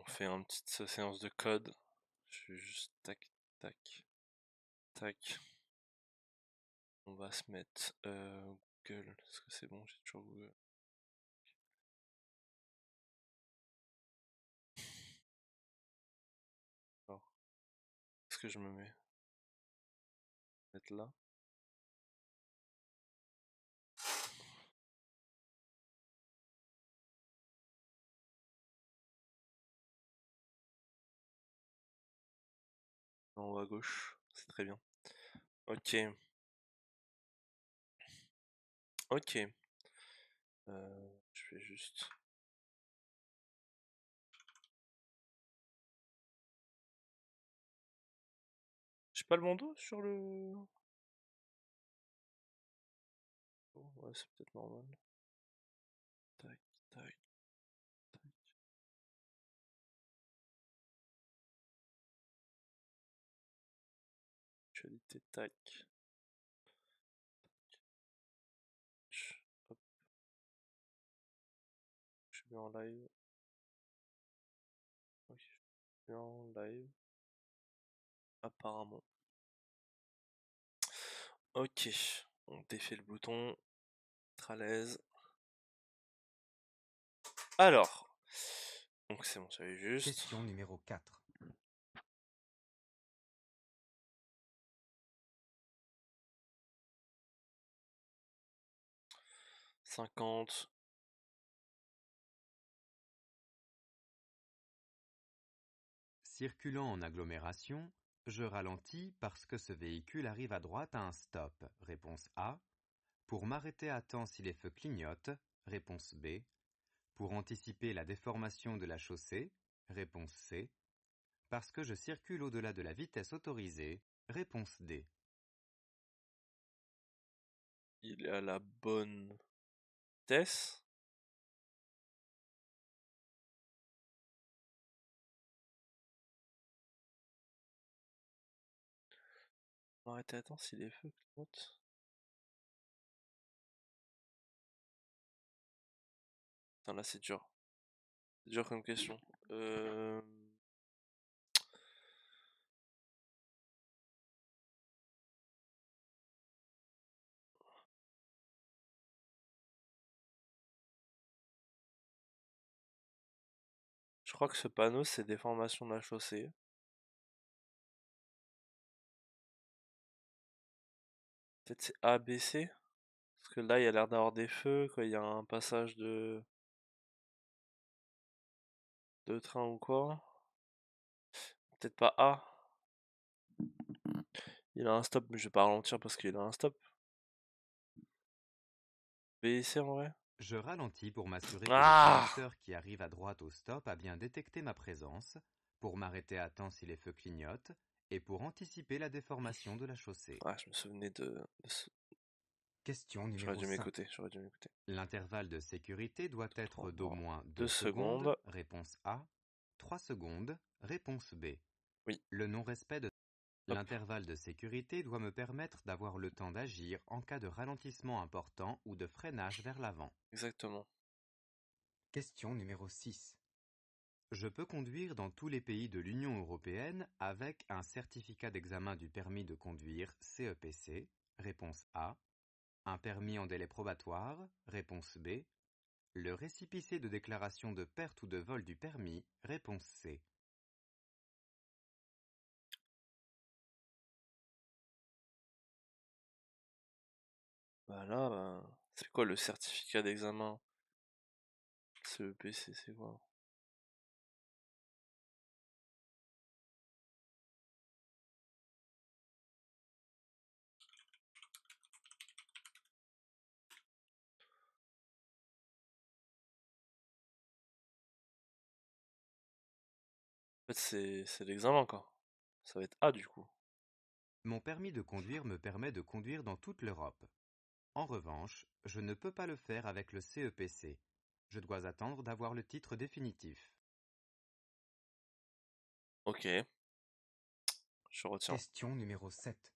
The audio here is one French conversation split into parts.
On fait une petite séance de code. Je vais juste tac, tac, tac. On va se mettre Google. Est-ce que c'est bon? J'ai toujours Google. Alors, est-ce que je me mets? Mettre là. En haut à gauche. C'est très bien. Ok. Ok. Je vais juste. J'ai pas le bandeau sur le. Oh, ouais, c'est peut-être normal. Tac, tac, tac. Actualité, tac. Hop, je suis bien en live. Ok, je suis bien en live. Apparemment. Ok, on défait le bouton. Être à l'aise. Alors, donc c'est bon, j'avais juste. Question numéro 4. 50. Circulant en agglomération, je ralentis parce que ce véhicule arrive à droite à un stop. Réponse A. Pour m'arrêter à temps si les feux clignotent. Réponse B. Pour anticiper la déformation de la chaussée. Réponse C. Parce que je circule au-delà de la vitesse autorisée. Réponse D. Il est à la bonne vitesse. Arrêtez, attends, si les feux clignotent. Putain, là c'est dur. C'est dur comme question. Je crois que ce panneau c'est déformation de la chaussée. Peut-être c'est A, B, C. Parce que là il y a l'air d'avoir des feux, quoi. Il y a un passage de train ou quoi. Peut-être pas A. Il a un stop, mais je vais pas ralentir parce qu'il a un stop. B et C en vrai. Je ralentis pour m'assurer que le Ah! conducteur qui arrive à droite au stop a bien détecté ma présence, pour m'arrêter à temps si les feux clignotent, et pour anticiper la déformation de la chaussée. Ah, je me souvenais de ce. Question J'aurais numéro dû 5. m'écouter, j'aurais dû m'écouter. L'intervalle de sécurité doit être 3, d'au moins 2 2 secondes. secondes. Réponse A. 3 secondes. Réponse B. Oui, Le non-respect de hop, l'intervalle de sécurité doit me permettre d'avoir le temps d'agir en cas de ralentissement important ou de freinage vers l'avant. exactement. Question numéro 6. Je peux conduire dans tous les pays de l'Union européenne avec un certificat d'examen du permis de conduire CEPC. Réponse A. Un permis en délai probatoire. Réponse B. Le récépissé de déclaration de perte ou de vol du permis. Réponse C. Bah là, c'est quoi le certificat d'examen? CEPC, c'est quoi? En fait, c'est l'examen, quoi. Ça va être A, du coup. Mon permis de conduire me permet de conduire dans toute l'Europe. En revanche, je ne peux pas le faire avec le CEPC. Je dois attendre d'avoir le titre définitif. Ok, je retiens. Question numéro 7.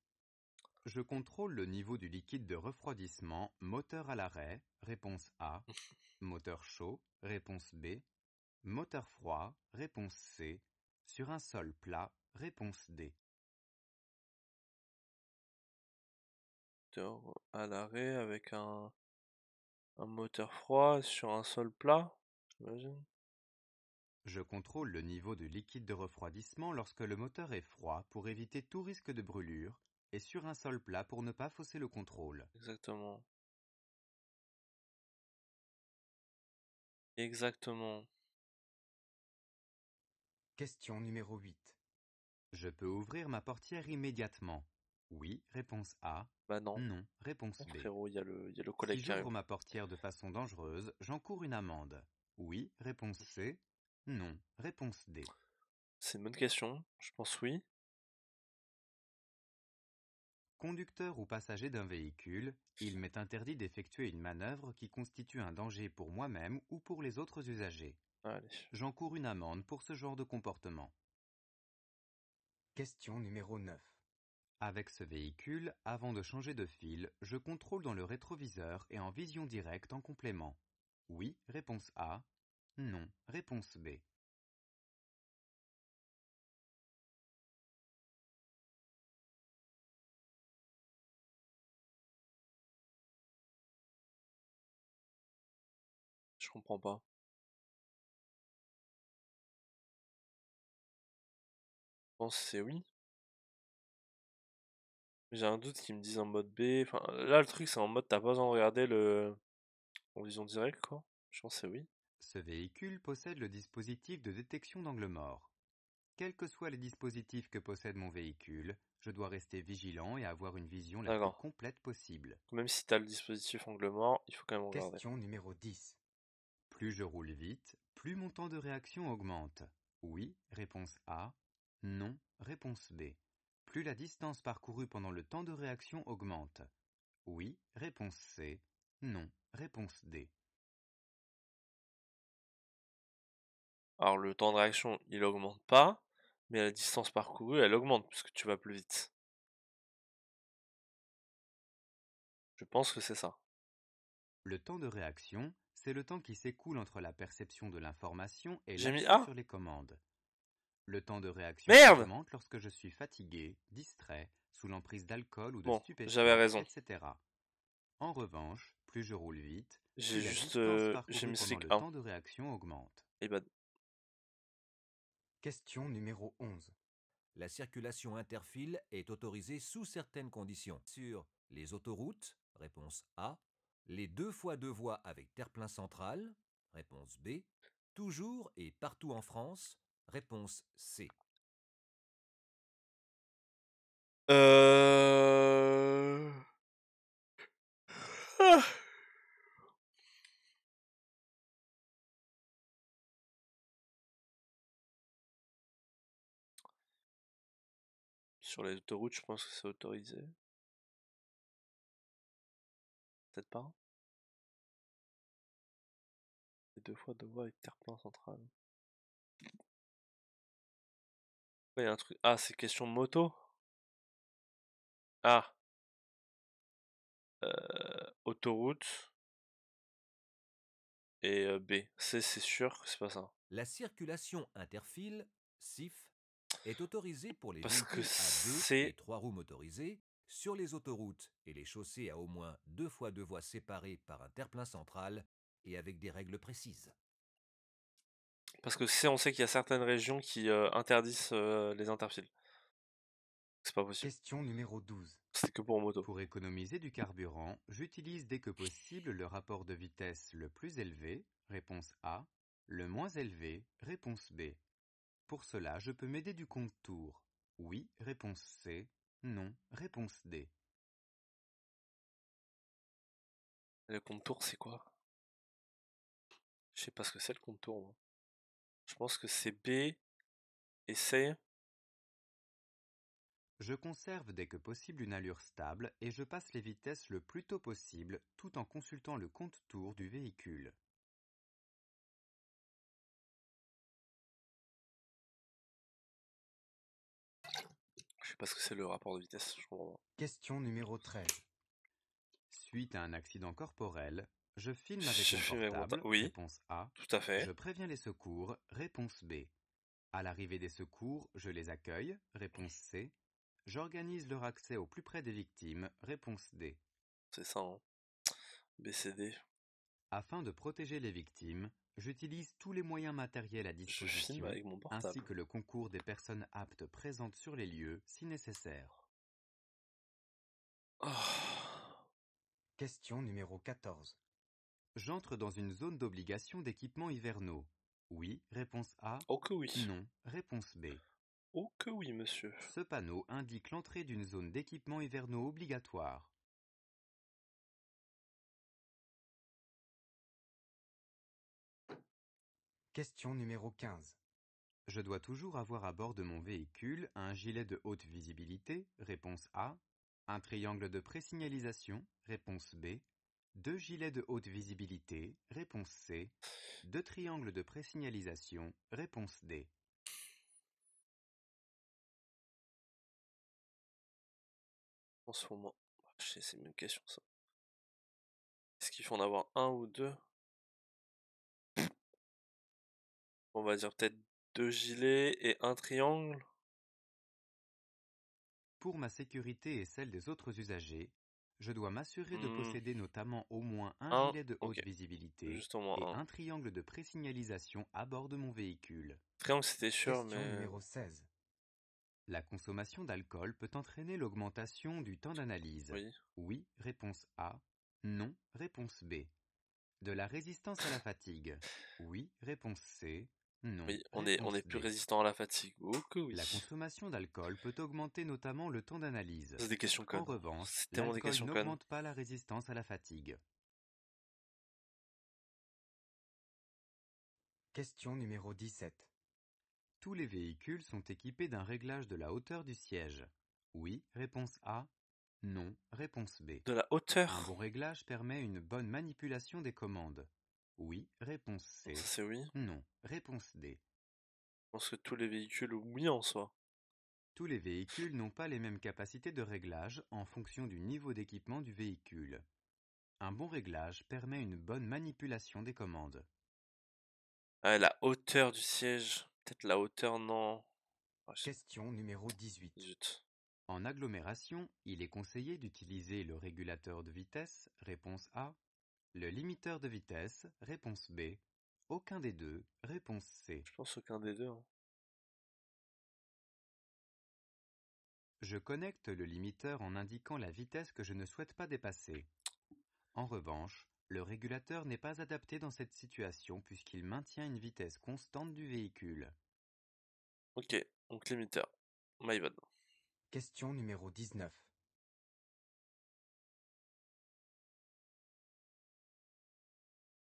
Je contrôle le niveau du liquide de refroidissement moteur à l'arrêt. Réponse A. Moteur chaud. Réponse B. Moteur froid, réponse C. Sur un sol plat, réponse D. À l'arrêt avec un moteur froid sur un sol plat, j'imagine. Je contrôle le niveau de liquide de refroidissement lorsque le moteur est froid pour éviter tout risque de brûlure et sur un sol plat pour ne pas fausser le contrôle. Exactement. Exactement. Question numéro 8. Je peux ouvrir ma portière immédiatement. Oui, réponse A. Bah non. Non, réponse Non, B. frérot, il y a le collègue Si qui j'ouvre arrive. ma portière de façon dangereuse, j'encours une amende. Oui, réponse C. Non, réponse D. C'est une bonne question. Je pense oui. Conducteur ou passager d'un véhicule, il m'est interdit d'effectuer une manœuvre qui constitue un danger pour moi-même ou pour les autres usagers. Allez. J'encours une amende pour ce genre de comportement. Question numéro 9. Avec ce véhicule, avant de changer de fil, je contrôle dans le rétroviseur et en vision directe en complément. Oui, réponse A. Non, réponse B. Je comprends pas. Je pense que c'est oui. J'ai un doute qu'ils me disent en mode B. Enfin, là, le truc, c'est en mode t'as pas besoin de regarder en vision directe, quoi. Je pense que c'est oui. Ce véhicule possède le dispositif de détection d'angle mort. Quels que soient les dispositifs que possède mon véhicule, je dois rester vigilant et avoir une vision la plus D'accord. complète possible. Même si t'as le dispositif angle mort, il faut quand même regarder. Question numéro 10. Plus je roule vite, plus mon temps de réaction augmente. Oui, réponse A. Non, réponse B. Plus la distance parcourue pendant le temps de réaction augmente. Oui, réponse C. Non, réponse D. Alors, le temps de réaction, il augmente pas, mais la distance parcourue, elle augmente puisque tu vas plus vite. Je pense que c'est ça. Le temps de réaction, c'est le temps qui s'écoule entre la perception de l'information et J'ai mis l'action A? sur les commandes. Le temps de réaction Merde! augmente lorsque je suis fatigué, distrait, sous l'emprise d'alcool ou de Bon, j'avais stupéfiants, raison. etc. En revanche, plus je roule vite, J'ai plus la juste... distance j'ai parcourue mis pendant Strict le 1. temps de réaction augmente. Et bah, Question numéro 11. La circulation interfile est autorisée sous certaines conditions. Sur les autoroutes, réponse A. Les 2x2 voies avec terre-plein central, réponse B. Toujours et partout en France, réponse C. euh... ah. Sur les autoroutes, je pense que c'est autorisé. Peut-être pas. Et 2x2 voies avec terre-plein central. Ouais, y a un truc. Ah, c'est question de moto? Ah. Autoroute. Et B. C, c'est sûr que c'est pas ça. La circulation interfile, CIF, est autorisée pour les Parce que véhicules à 2 et c'est... 3 roues motorisées sur les autoroutes et les chaussées à au moins 2x2 voies séparées par un terre-plein central et avec des règles précises. Parce que C, on sait qu'il y a certaines régions qui interdisent les interfills. C'est pas possible. Question numéro 12. C'est que pour moto. Pour économiser du carburant, j'utilise dès que possible le rapport de vitesse le plus élevé, réponse A, le moins élevé, réponse B. Pour cela, je peux m'aider du compte-tour. Oui, réponse C. Non, réponse D. Le contour, c'est quoi? Je sais pas ce que c'est le contour, moi. Je pense que c'est B et C. Je conserve dès que possible une allure stable et je passe les vitesses le plus tôt possible tout en consultant le compte-tour du véhicule. Je sais pas ce que c'est le rapport de vitesse, je comprends pas. Question numéro 13. Suite à un accident corporel, Je filme avec Je mon filme avec mon portable. oui, Réponse A. tout à fait. Je préviens les secours. Réponse B. À l'arrivée des secours, je les accueille. Réponse C. J'organise leur accès au plus près des victimes. Réponse D. C'est ça, hein. BCD. Afin de protéger les victimes, j'utilise tous les moyens matériels à Je filme disposition, avec mon ainsi portable. que le concours des personnes aptes présentes sur les lieux, si nécessaire. Oh. Question numéro 14. J'entre dans une zone d'obligation d'équipements hivernaux. Oui, réponse A. Oh que oui. Non, réponse B. Oh que oui, monsieur. Ce panneau indique l'entrée d'une zone d'équipements hivernaux obligatoire. Question numéro 15. Je dois toujours avoir à bord de mon véhicule un gilet de haute visibilité, réponse A, un triangle de présignalisation, réponse B, 2 gilets de haute visibilité, réponse C, 2 triangles de présignalisation, réponse D. En ce moment. C'est une question ça. Est-ce qu'il faut en avoir un ou deux? On va dire peut-être 2 gilets et un triangle. Pour ma sécurité et celle des autres usagers, je dois m'assurer de posséder notamment au moins un gilet de haute ok. visibilité Juste au moins et un. un triangle de présignalisation à bord de mon véhicule. Triangle c'était sûr, Question mais... numéro 16. La consommation d'alcool peut entraîner l'augmentation du temps d'analyse. Oui. Oui, réponse A. Non, réponse B. De la résistance à la fatigue. Oui, réponse C. Non, Oui, on réponse est plus D. résistant à la fatigue. Oh que oui. La consommation d'alcool peut augmenter notamment le temps d'analyse. C'est des questions En connes. revanche, C'est tellement des l'alcool questions connes. n'augmente pas la résistance à la fatigue. Question numéro 17. Tous les véhicules sont équipés d'un réglage de la hauteur du siège. Oui, réponse A. Non, réponse B. De la Un hauteur. bon réglage permet une bonne manipulation des commandes. Oui, réponse C. Ça c'est oui. Non, réponse D. Je pense que tous les véhicules, oui en soi. Tous les véhicules n'ont pas les mêmes capacités de réglage en fonction du niveau d'équipement du véhicule. Un bon réglage permet une bonne manipulation des commandes. Ah, la hauteur du siège. Peut-être la hauteur, non. Question numéro 18. Zut. En agglomération, il est conseillé d'utiliser le régulateur de vitesse, réponse A, le limiteur de vitesse, réponse B, aucun des deux, réponse C. Je pense aucun des deux. Hein. Je connecte le limiteur en indiquant la vitesse que je ne souhaite pas dépasser. En revanche, le régulateur n'est pas adapté dans cette situation puisqu'il maintient une vitesse constante du véhicule. Ok, donc limiteur. My bad. Question numéro 19.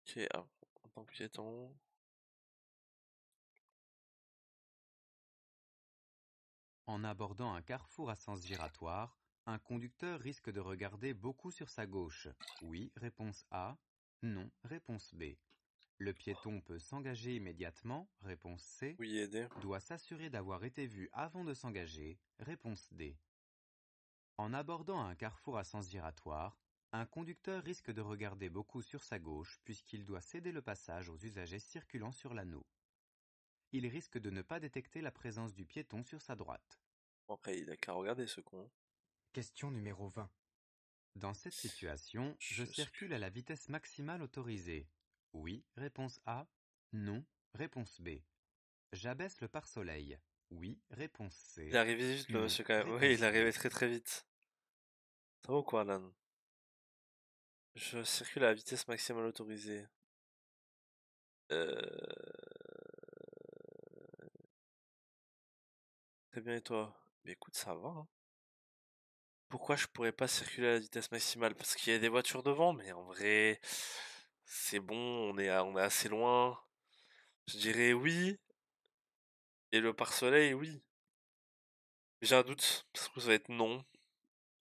Ok, en tant que piéton. En abordant un carrefour à sens giratoire, un conducteur risque de regarder beaucoup sur sa gauche. Oui, réponse A. Non, réponse B. Le piéton peut s'engager immédiatement, réponse C. Oui, aider. Doit s'assurer d'avoir été vu avant de s'engager, réponse D. En abordant un carrefour à sens giratoire, un conducteur risque de regarder beaucoup sur sa gauche puisqu'il doit céder le passage aux usagers circulant sur l'anneau. Il risque de ne pas détecter la présence du piéton sur sa droite. Bon, après, il a qu'à regarder ce con. Question numéro 20. Dans cette situation, je circule à la vitesse maximale autorisée. Oui, réponse A. Non, réponse B. J'abaisse le pare-soleil. Oui, réponse C. Il est arrivé vite, le Non, monsieur, quand même. réponse Oui, il est arrivé D. très très vite. Ça va ou quoi, Alan? Je circule à la vitesse maximale autorisée. Très bien, et toi? Mais écoute, ça va, hein. Pourquoi je pourrais pas circuler à la vitesse maximale? Parce qu'il y a des voitures devant, mais en vrai, c'est bon, on est assez loin. Je dirais oui, et le pare-soleil, oui. J'ai un doute, parce que ça va être non.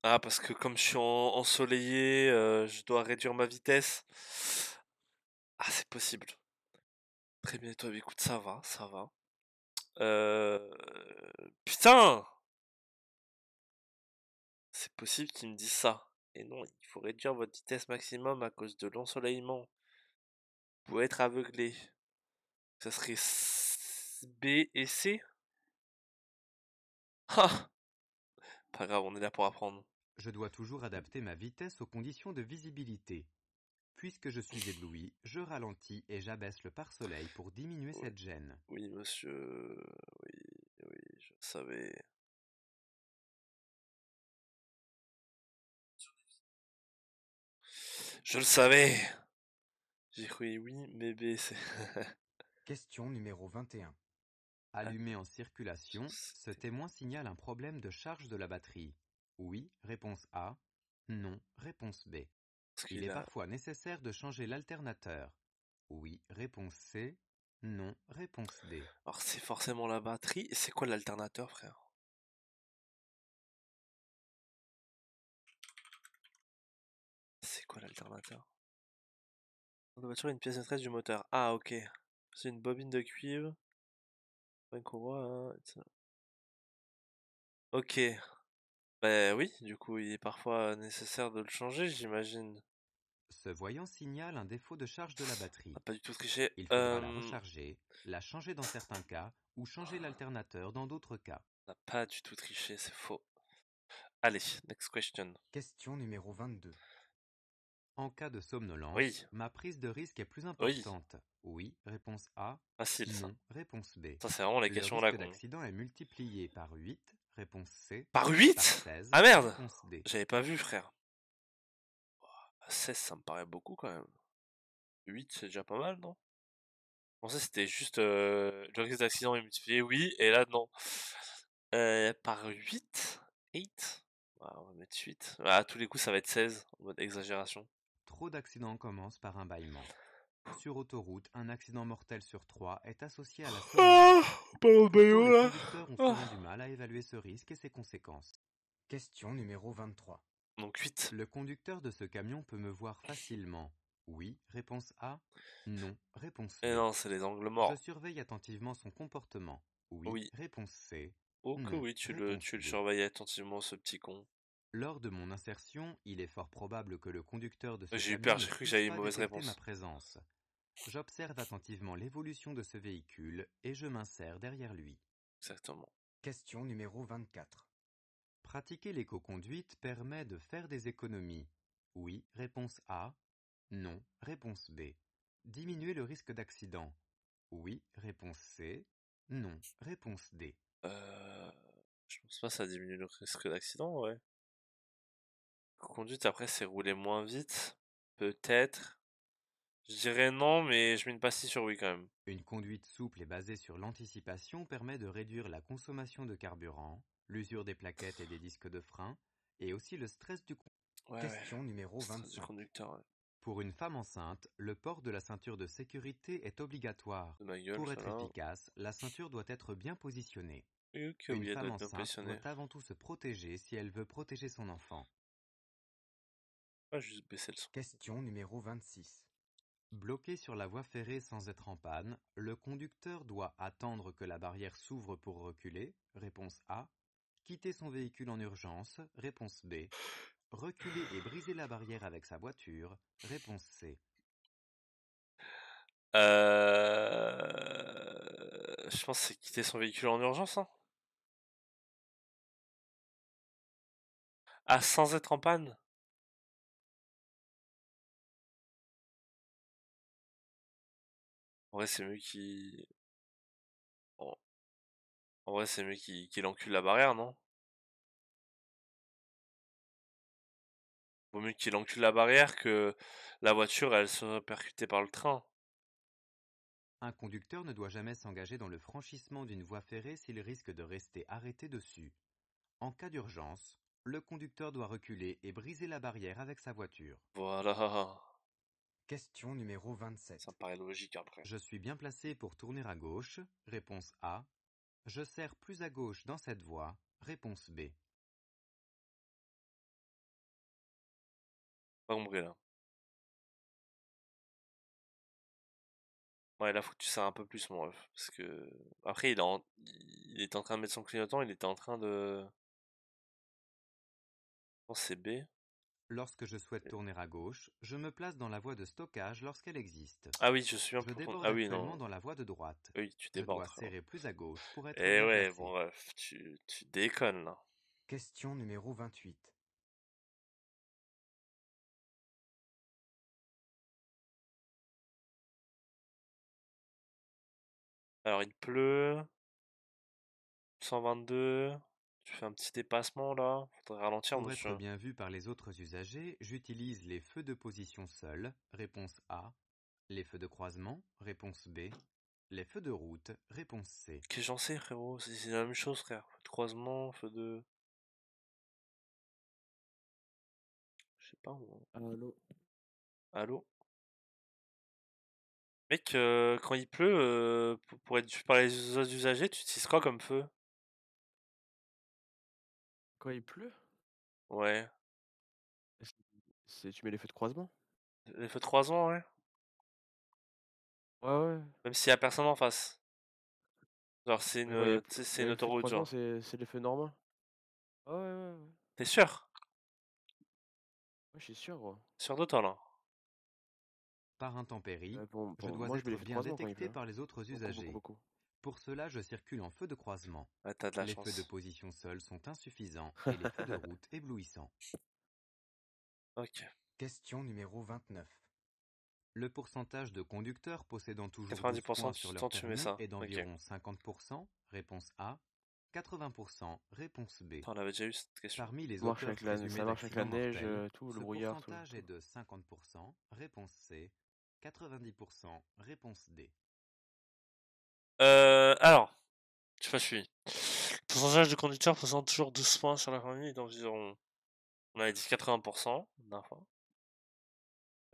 Ah, parce que comme je suis ensoleillé, je dois réduire ma vitesse. Ah, c'est possible. Très bien, et toi, écoute, ça va, ça va. Putain! C'est possible qu'ils me disent ça. Et non, il faut réduire votre vitesse maximum à cause de l'ensoleillement. Vous pouvez être aveuglé. Ça serait B et C? Ah! Pas grave, on est là pour apprendre. Je dois toujours adapter ma vitesse aux conditions de visibilité. Puisque je suis ébloui, je ralentis et j'abaisse le pare-soleil pour diminuer Oui, cette gêne. oui, monsieur. Oui, oui, je le savais. Je le savais! J'ai cru oui, mais B, c'est... Question numéro 21. Allumé en circulation, ce témoin signale un problème de charge de la batterie. Oui, réponse A. Non, réponse B. Parce Il qu'il est a... parfois nécessaire de changer l'alternateur. Oui, réponse C. Non, réponse D. Alors c'est forcément la batterie. C'est quoi l'alternateur, frère? C'est quoi l'alternateur? Dans la voiture, une pièce maîtresse du moteur. Ah, ok. C'est une bobine de cuivre. Ouais, qu'on voit, hein, ok. Bah oui, du coup, il est parfois nécessaire de le changer, j'imagine. Ce voyant signale un défaut de charge de la On batterie. a pas du tout triché. Il faudra la recharger, la changer dans certains cas ou changer l'alternateur dans d'autres cas. On n'a pas du tout triché, c'est faux. Allez, next question. Question numéro 22. En cas de somnolence, Oui, ma prise de risque est plus oui, importante. Oui, réponse A. facile ça. Non, réponse B. Ça, c'est vraiment les Le questions à la risque con. d'accident est multiplié par 8, réponse C. Par Par 8? 16, Ah merde! réponse D. J'avais pas vu, frère. 16, ça me paraît beaucoup quand même. 8, c'est déjà pas mal, non? Je pensais que c'était juste le risque d'accident est multiplié, oui, et là, non. Par 8? 8? On va mettre 8. Ah, à tous les coups, ça va être 16, en mode exagération. Trop d'accidents commencent par un bâillement. Sur autoroute, un accident mortel sur 3 est associé à la Ah, somnolence. pardon, Pourtant, les là. conducteurs ont Ah. souvent du mal à évaluer ce risque et ses conséquences. Question numéro 23. Donc 8. Le conducteur de ce camion peut me voir facilement. Oui, réponse A. Non, réponse Et B. non, c'est les angles Je morts. surveille attentivement son comportement. Oui, Oui. réponse C. Oh que Non, oui, réponse tu le D. surveilles attentivement, ce petit con. Lors de mon insertion, il est fort probable que le conducteur de ce J'ai eu camion peur, ne j'ai cru que puisse j'avais une pas mauvaise détecter ma réponse. présence. J'observe attentivement l'évolution de ce véhicule et je m'insère derrière lui. Exactement. Question numéro 24. Pratiquer l'éco-conduite permet de faire des économies. Oui, réponse A. Non, réponse B. Diminuer le risque d'accident. Oui, réponse C. Non, réponse D. Euh... Je pense pas que ça diminue le risque d'accident, ouais. Conduite, après, c'est rouler moins vite. Peut-être. Je dirais non, mais je mets une pastille sur oui quand même. Une conduite souple et basée sur l'anticipation permet de réduire la consommation de carburant, l'usure des plaquettes et des disques de frein, et aussi le stress du conducteur. Ouais, ouais. Question numéro Stress du 25. conducteur, ouais. Pour une femme enceinte, le port de la ceinture de sécurité est obligatoire. De ma gueule, Pour ça être là. efficace, la ceinture doit être bien positionnée. Et ok, Une oui, elle doit femme être bien enceinte doit positionnée. avant tout se protéger si elle veut protéger son enfant. Pas juste baisser le son. Question numéro 26. Bloqué sur la voie ferrée sans être en panne, le conducteur doit attendre que la barrière s'ouvre pour reculer, réponse A. Quitter son véhicule en urgence, réponse B. Reculer et briser la barrière avec sa voiture, réponse C. Je pense que c'est quitter son véhicule en urgence, hein. Ah, sans être en panne? En vrai, c'est mieux qu'il... En... en vrai, c'est mieux qu'il encule la barrière, non? Vaut mieux qu'il encule la barrière que la voiture, elle soit percutée par le train. Un conducteur ne doit jamais s'engager dans le franchissement d'une voie ferrée s'il risque de rester arrêté dessus. En cas d'urgence, le conducteur doit reculer et briser la barrière avec sa voiture. Voilà. Question numéro 27. Ça me paraît logique après. Je suis bien placé pour tourner à gauche, réponse A. Je serre plus à gauche dans cette voie, réponse B. Pas compris, là. Ouais, là, faut que tu serres un peu plus, mon ref. Parce que... Après, il était en train de mettre son clignotant, il était en train de... Je pense que c'est B. Lorsque je souhaite tourner à gauche, je me place dans la voie de stockage lorsqu'elle existe. Ah oui, je suis un Je peu... déborde Ah oui, actuellement non. dans la voie de droite. Oui, tu Je débordes, dois frérot. serrer plus à gauche pour être Eh bien ouais, placé. bon bref, tu déconnes, là. Question numéro 28. Alors, il pleut. 122. Tu fais un petit dépassement, là. Faudrait ralentir, Pour être monsieur. bien vu par les autres usagers, j'utilise les feux de position seuls. Réponse A. Les feux de croisement. Réponse B. Les feux de route. Réponse C. Qu'est-ce que j'en sais, frérot? C'est la même chose, frère. Feu de croisement, feu de... Je sais pas, moi. Allô? Allô? Mec, quand il pleut, pour être vu par les autres usagers, tu utilises quoi comme feu? Quand il pleut? Ouais. C'est tu mets les feux de croisement? Les feux de croisement, ouais. Ouais, ouais. Même s'il y a personne en face. Genre, c'est Mais quand il y a une, tu sais, c'est une les feux de autoroute, croisement, genre. c'est les feux normaux. Ouais, ouais, ouais, ouais. T'es sûr? Ouais, je suis sûr, gros. Sûr de toi, là? Par intempérie, je dois Moi, je mets les être feux de bien croisement quand il détecté pleut, hein. par les autres Beaucoup, beaucoup, usagers. beaucoup. Pour cela, je circule en feu de croisement. Ah, t'as de la Les feux de chance. position seuls sont insuffisants et les feux de route éblouissants. Ok. Question numéro 29. Le pourcentage de conducteurs possédant toujours 12 90% points du sur leur temps, tu mets permis ça. est Ok. d'environ 50%. Réponse A. 80%. Réponse B. Attends, on avait déjà eu cette question. Parmi les Ça marche auteurs avec la présumés ça marche avec la d'accidents neige, mortels, tout, le ce brouillard, tout, pourcentage tout. est de 50%. Réponse C. 90%. Réponse D. Alors, je sais pas, je suis. Le pourcentage de conducteurs posant toujours 12 points sur la famille est d'environ. On avait dit 80%, la dernière fois.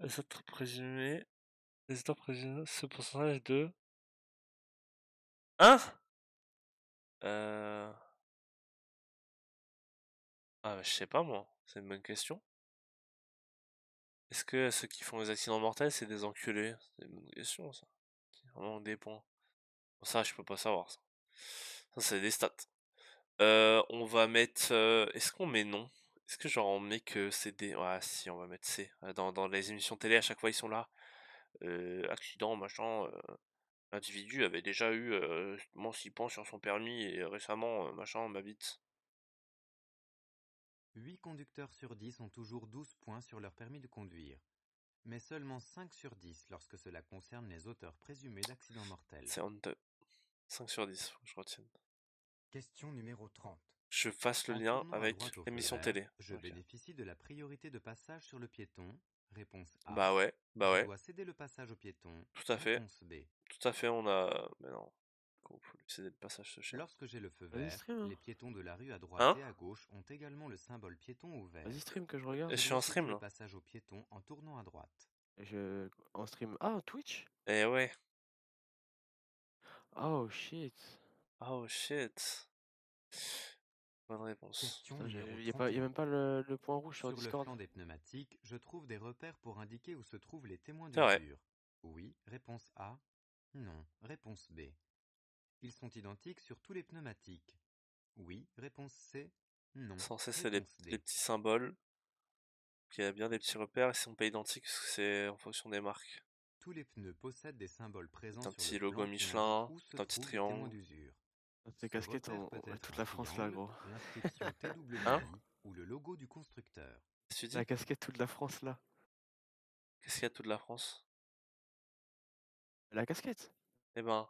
Les autres présumés. Les autres présumés, ce pourcentage de. Hein? Euh. Ah, bah, je sais pas, moi. C'est une bonne question. Est-ce que ceux qui font les accidents mortels, c'est des enculés? C'est une bonne question, ça. Vraiment des points. Bon, ça, je peux pas savoir, ça. Ça, c'est des stats. On va mettre. Est-ce qu'on met non? Est-ce que genre on met que c'est des. Ouais, si, on va mettre C. Dans les émissions télé, à chaque fois, ils sont là. Accident, machin. L'individu avait déjà eu moins 6 points sur son permis et récemment, machin, ma bite. 8 conducteurs sur 10 ont toujours 12 points sur leur permis de conduire, mais seulement 5 sur 10 lorsque cela concerne les auteurs présumés d'accidents mortels. C'est honteux. 5 sur 10, faut que je retienne. Question numéro 30. Je fasse le En lien tournant à avec droite au feu l'émission vert, télé. je Ok. bénéficie de la priorité de passage sur le piéton. Réponse A. Bah ouais, bah Je ouais. dois céder le passage au piéton. Tout à fait. Réponse B. Tout à fait, on a. Mais non. Faut lui céder le passage, ce chien. Lorsque j'ai le feu Vas-y, vert, stream, hein. les piétons de la rue à droite Hein? et à gauche ont également le symbole piéton ouvert. Vas-y, stream, que je Je regarde. Je suis dois en céder stream le là. passage au piéton en tournant à droite. En stream. Ah, Twitch? Eh ouais. Oh shit. Oh shit. Bonne réponse. Question Putain, numéro y a 31. même pas le point rouge sur Sur le Discord. flanc des pneumatiques, je trouve des repères pour indiquer où se trouvent les témoins C'est vrai. d'usure. Oui, réponse A. Non, réponse B. Ils sont identiques sur tous les pneumatiques. Oui, réponse C. Non, Censé, c'est réponse les D. petits symboles. Il y a bien des petits repères, ils sont pas identiques parce que c'est en fonction des marques. Tous les pneus possèdent des symboles présents Un sur le petit logo flanc qui indiquent Michelin, où se un petit trouvent les témoins triangle. d'usure. Tes Ce casquettes, repère peut on a être toute un la France là, triangle, gros. l'inscription Hein? TWI ou le logo du constructeur. Qu'est-ce que tu La dis? casquette toute la France là. Qu'est-ce qu'il y a de toute la France? La casquette? Eh ben,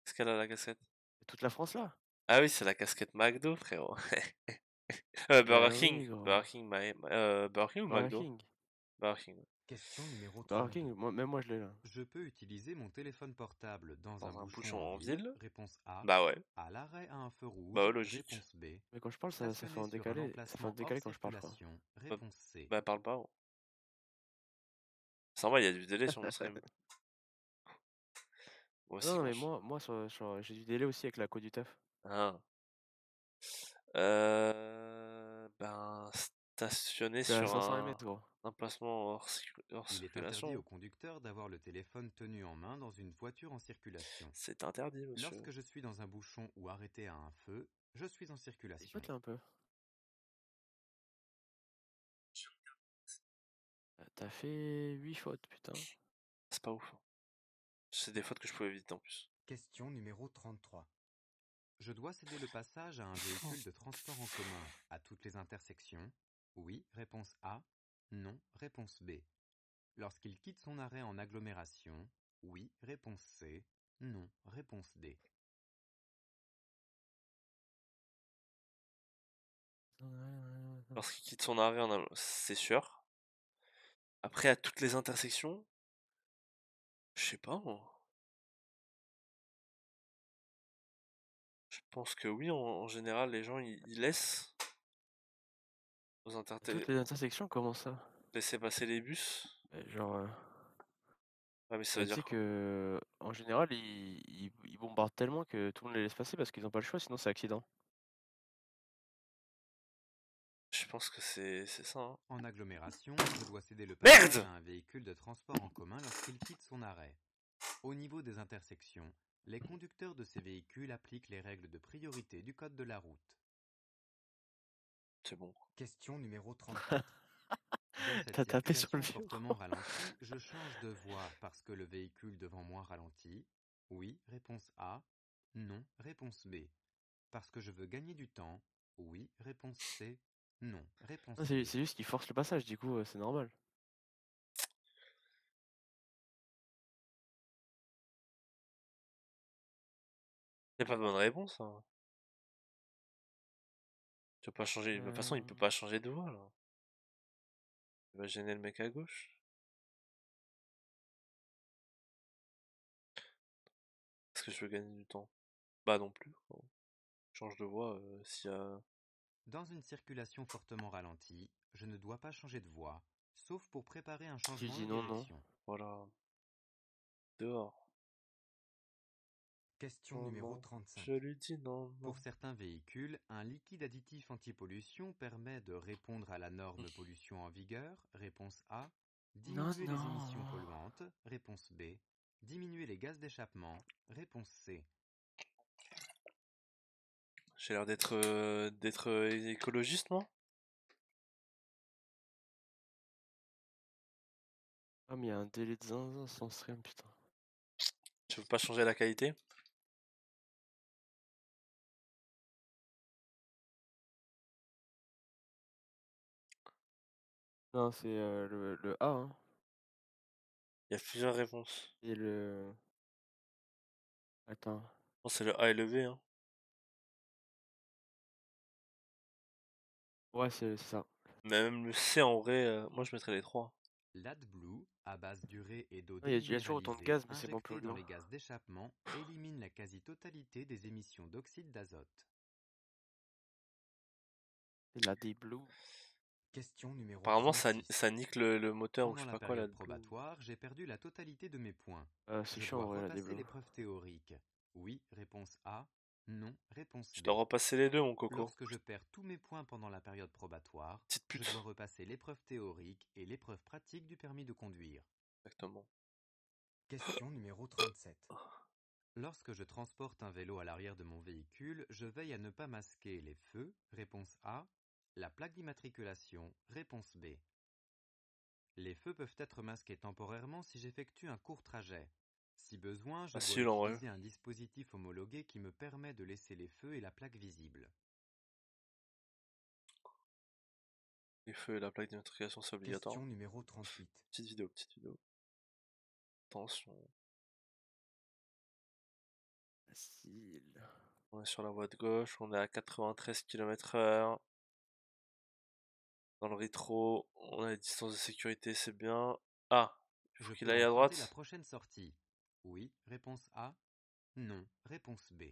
qu'est-ce qu'elle a la casquette? Toute la France là. Ah oui, c'est la casquette McDo, frérot. Burger Bah King. oui, gros. Burger King, Burger King ou Burger McDo? King. Burger King. Ouais. Question numéro Burger 32. King, même moi je l'ai là. Je peux utiliser mon téléphone portable dans un Dans un bouchon bouchon en en ville. ville? Réponse A. Bah ouais. À l'arrêt à un feu Bah rouge. ouais, logique. Réponse B. Mais quand je parle, ça fait Stationner en sur un décalé. Ça fait en emplacement hors décalé quand je parle, quoi. circulation. Bah, Réponse C. bah parle pas. Oh. C'est normal, il y a du délai sur mon stream. Moi aussi Non, quand mais je... j'ai du délai aussi avec la code du taf. Ah. Ben, stationner Je suis à sur 500 un mètres, gros. emplacement hors Il est interdit circulation. au conducteur d'avoir le téléphone tenu en main dans une voiture en circulation. C'est interdit, monsieur. Lorsque je suis dans un bouchon ou arrêté à un feu, je suis en circulation. Écoute là un peu. T'as fait 8 fautes, putain. C'est pas ouf, hein. C'est des fautes que je pouvais éviter en plus. Question numéro 33. Je dois céder le passage à un véhicule de transport en commun à toutes les intersections. Oui, réponse A. Non, réponse B. Lorsqu'il quitte son arrêt en agglomération. Oui, réponse C. Non, réponse D. Lorsqu'il quitte son arrêt, c'est sûr. Après, à toutes les intersections, je sais pas, moi. Je pense que oui, en général, les gens, ils laissent aux Toutes les intersections, comment ça? laisser passer les bus. Genre, Ah, mais ça veut tu sais dire quoi? que en général, ils bombardent tellement que tout le monde les laisse passer parce qu'ils ont pas le choix, sinon c'est accident. Je pense que c'est ça, hein. En agglomération, je dois céder le passage Merde! à un véhicule de transport en commun lorsqu'il quitte son arrêt. Au niveau des intersections, les conducteurs de ces véhicules appliquent les règles de priorité du code de la route. C'est bon. Question numéro 34. Dans cette T'as tapé sur le circulation vieux. fortement ralentie, je change de voie parce que le véhicule devant moi ralentit. Oui, réponse A. Non, réponse B. Parce que je veux gagner du temps. Oui, réponse C. Non, réponse Non, D. c'est juste qu'ils forcent le passage, du coup, c'est normal. Y a pas de bonne réponse, hein. Tu peux pas changer. De toute façon, il peut pas changer de voie, là. Il va gêner le mec à gauche. Est-ce que je veux gagner du temps? Bah non plus, quoi. Change de voie s'il y a... Dans une circulation fortement ralentie, je ne dois pas changer de voie, sauf pour préparer un Si je changement dis de non, non. direction. Voilà. Dehors. Question Oh numéro non. 35. Je lui dis non, Pour non. certains véhicules, un liquide additif anti-pollution permet de répondre à la norme pollution en vigueur. Réponse A. Non, Diminuer les émissions non. polluantes. Réponse B. Diminuer les gaz d'échappement. Réponse C. J'ai l'air d'être écologiste, moi. Ah, mais il y a un délai de zinzin sans stream, putain. Tu veux pas changer la qualité? Non, c'est le A, hein. Il y a plusieurs réponses. Et le... Attends. Non, c'est le A et le B, hein. Ouais, c'est ça. Mais même le C, en vrai, moi je mettrais les trois. L'AdBlue, à base d'urée et d'eau Il y a toujours autant de déminéralisée gaz, mais c'est bon pour injectée dans l'eau. les gaz d'échappement, élimine la quasi-totalité des émissions d'oxyde d'azote. C'est la des Blue. Question numéro Apparemment, 36. ça nique le moteur ou je Pendant sais la pas quoi, période là, de Blue. probatoire, j'ai perdu la totalité de mes points. C'est Je chiant, dois en vrai, la des repasser Blue. l'épreuve théorique. Oui, réponse A. Non, réponse Tu B. dois repasser les deux, mon coco. Lorsque je perds tous mes points pendant la période probatoire, Petite je pute. dois repasser l'épreuve théorique et l'épreuve pratique du permis de conduire. Exactement. Question numéro 37. Lorsque je transporte un vélo à l'arrière de mon véhicule, je veille à ne pas masquer les feux. Réponse A. La plaque d'immatriculation. Réponse B. Les feux peuvent être masqués temporairement si j'effectue un court trajet. Si besoin, je dois Facile, en vrai. utiliser un dispositif homologué qui me permet de laisser les feux et la plaque visibles. Les feux et la plaque d'immatriculation, c'est obligatoire. Question numéro 38. Petite vidéo, petite vidéo. Attention. Facile. On est sur la voie de gauche, on est à 93 km/h. Dans le rétro, on a les distances de sécurité, c'est bien. Ah, il faut Je qu'il peux aille à emprunter la droite. prochaine sortie. Oui, réponse A. Non, réponse B.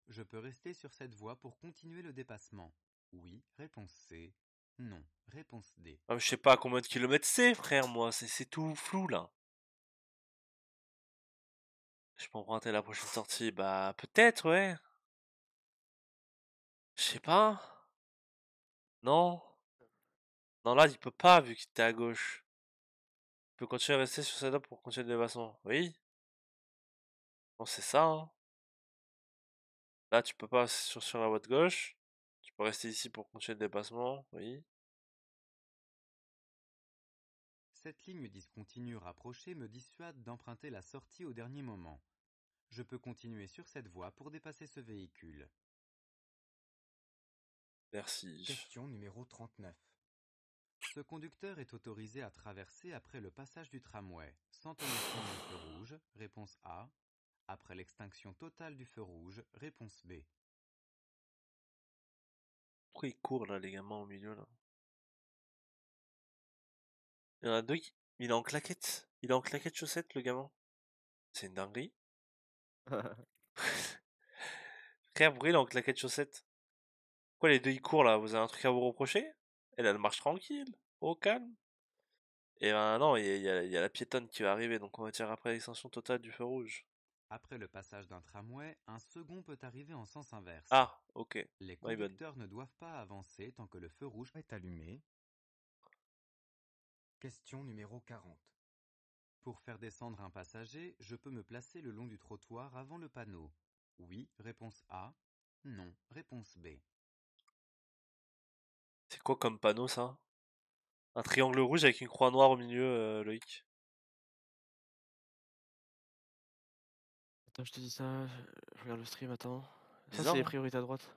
Je peux rester sur cette voie pour continuer le dépassement. Oui, réponse C. Non, réponse D. Ah, mais je sais pas à combien de kilomètres c'est, frère, moi, c'est tout flou, là. Je peux emprunter la prochaine sortie, bah, peut-être, ouais. Je sais pas. Non. Non, là, il peut pas, vu qu'il était à gauche. Il peut continuer à rester sur cette voie pour continuer le dépassement. Oui. Bon, c'est ça, hein. Là, tu peux pas sur la voie de gauche. Tu peux rester ici pour continuer le dépassement. Oui. Cette ligne discontinue rapprochée me dissuade d'emprunter la sortie au dernier moment. Je peux continuer sur cette voie pour dépasser ce véhicule. Merci. Question numéro 39. Ce conducteur est autorisé à traverser après le passage du tramway, sans tenir compte du feu rouge, réponse A. Après l'extinction totale du feu rouge, réponse B. Pourquoi ils courent là, les gamins au milieu là? Il y en a deux qui... Il est en claquette. Il est en claquette chaussette, le gamin. C'est une dinguerie. Frère, pourquoi il est en claquette chaussette? Pourquoi les deux ils courent là? Vous avez un truc à vous reprocher? Elle marche tranquille, au calme. Et ben non, il y a la piétonne qui va arriver, donc on va tirer après l'extinction totale du feu rouge. Après le passage d'un tramway, un second peut arriver en sens inverse. Ah, ok. Les My bad. conducteurs ne doivent pas avancer tant que le feu rouge est allumé. Question numéro 40. Pour faire descendre un passager, je peux me placer le long du trottoir avant le panneau. Oui, réponse A. Non, réponse B. C'est quoi comme panneau ça? Un triangle rouge avec une croix noire au milieu, Loïc. Attends, je te dis ça, je regarde le stream, attends. Ça, c'est Bizarre, les hein. priorités à droite.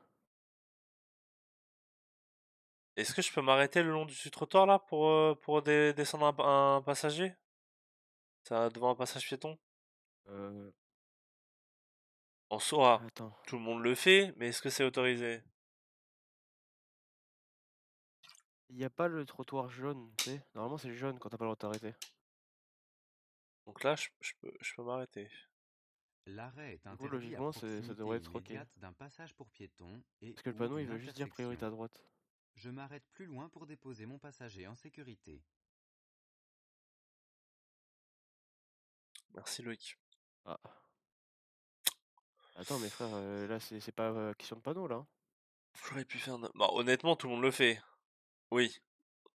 Est-ce que je peux m'arrêter le long du trottoir là pour descendre un passager? Ça devant un passage piéton? Euh, En soi, attends. tout le monde le fait, mais est-ce que c'est autorisé? Il n'y a pas le trottoir jaune, tu sais. Normalement, c'est jaune quand t'as pas le droit de t'arrêter. Donc là, je peux m'arrêter. L'arrêt est Du coup, interdit à logiquement, ça devrait proximité être ok. immédiate d'un passage pour piétons et Parce que le ou panneau, il d'une veut juste dire intersection. priorité à droite. Je m'arrête plus loin pour déposer mon passager en sécurité. Merci Loïc. Ah. Attends, mes frères, là, c'est pas question de panneau, là. J'aurais pu faire... Bah, honnêtement, tout le monde le fait. Oui.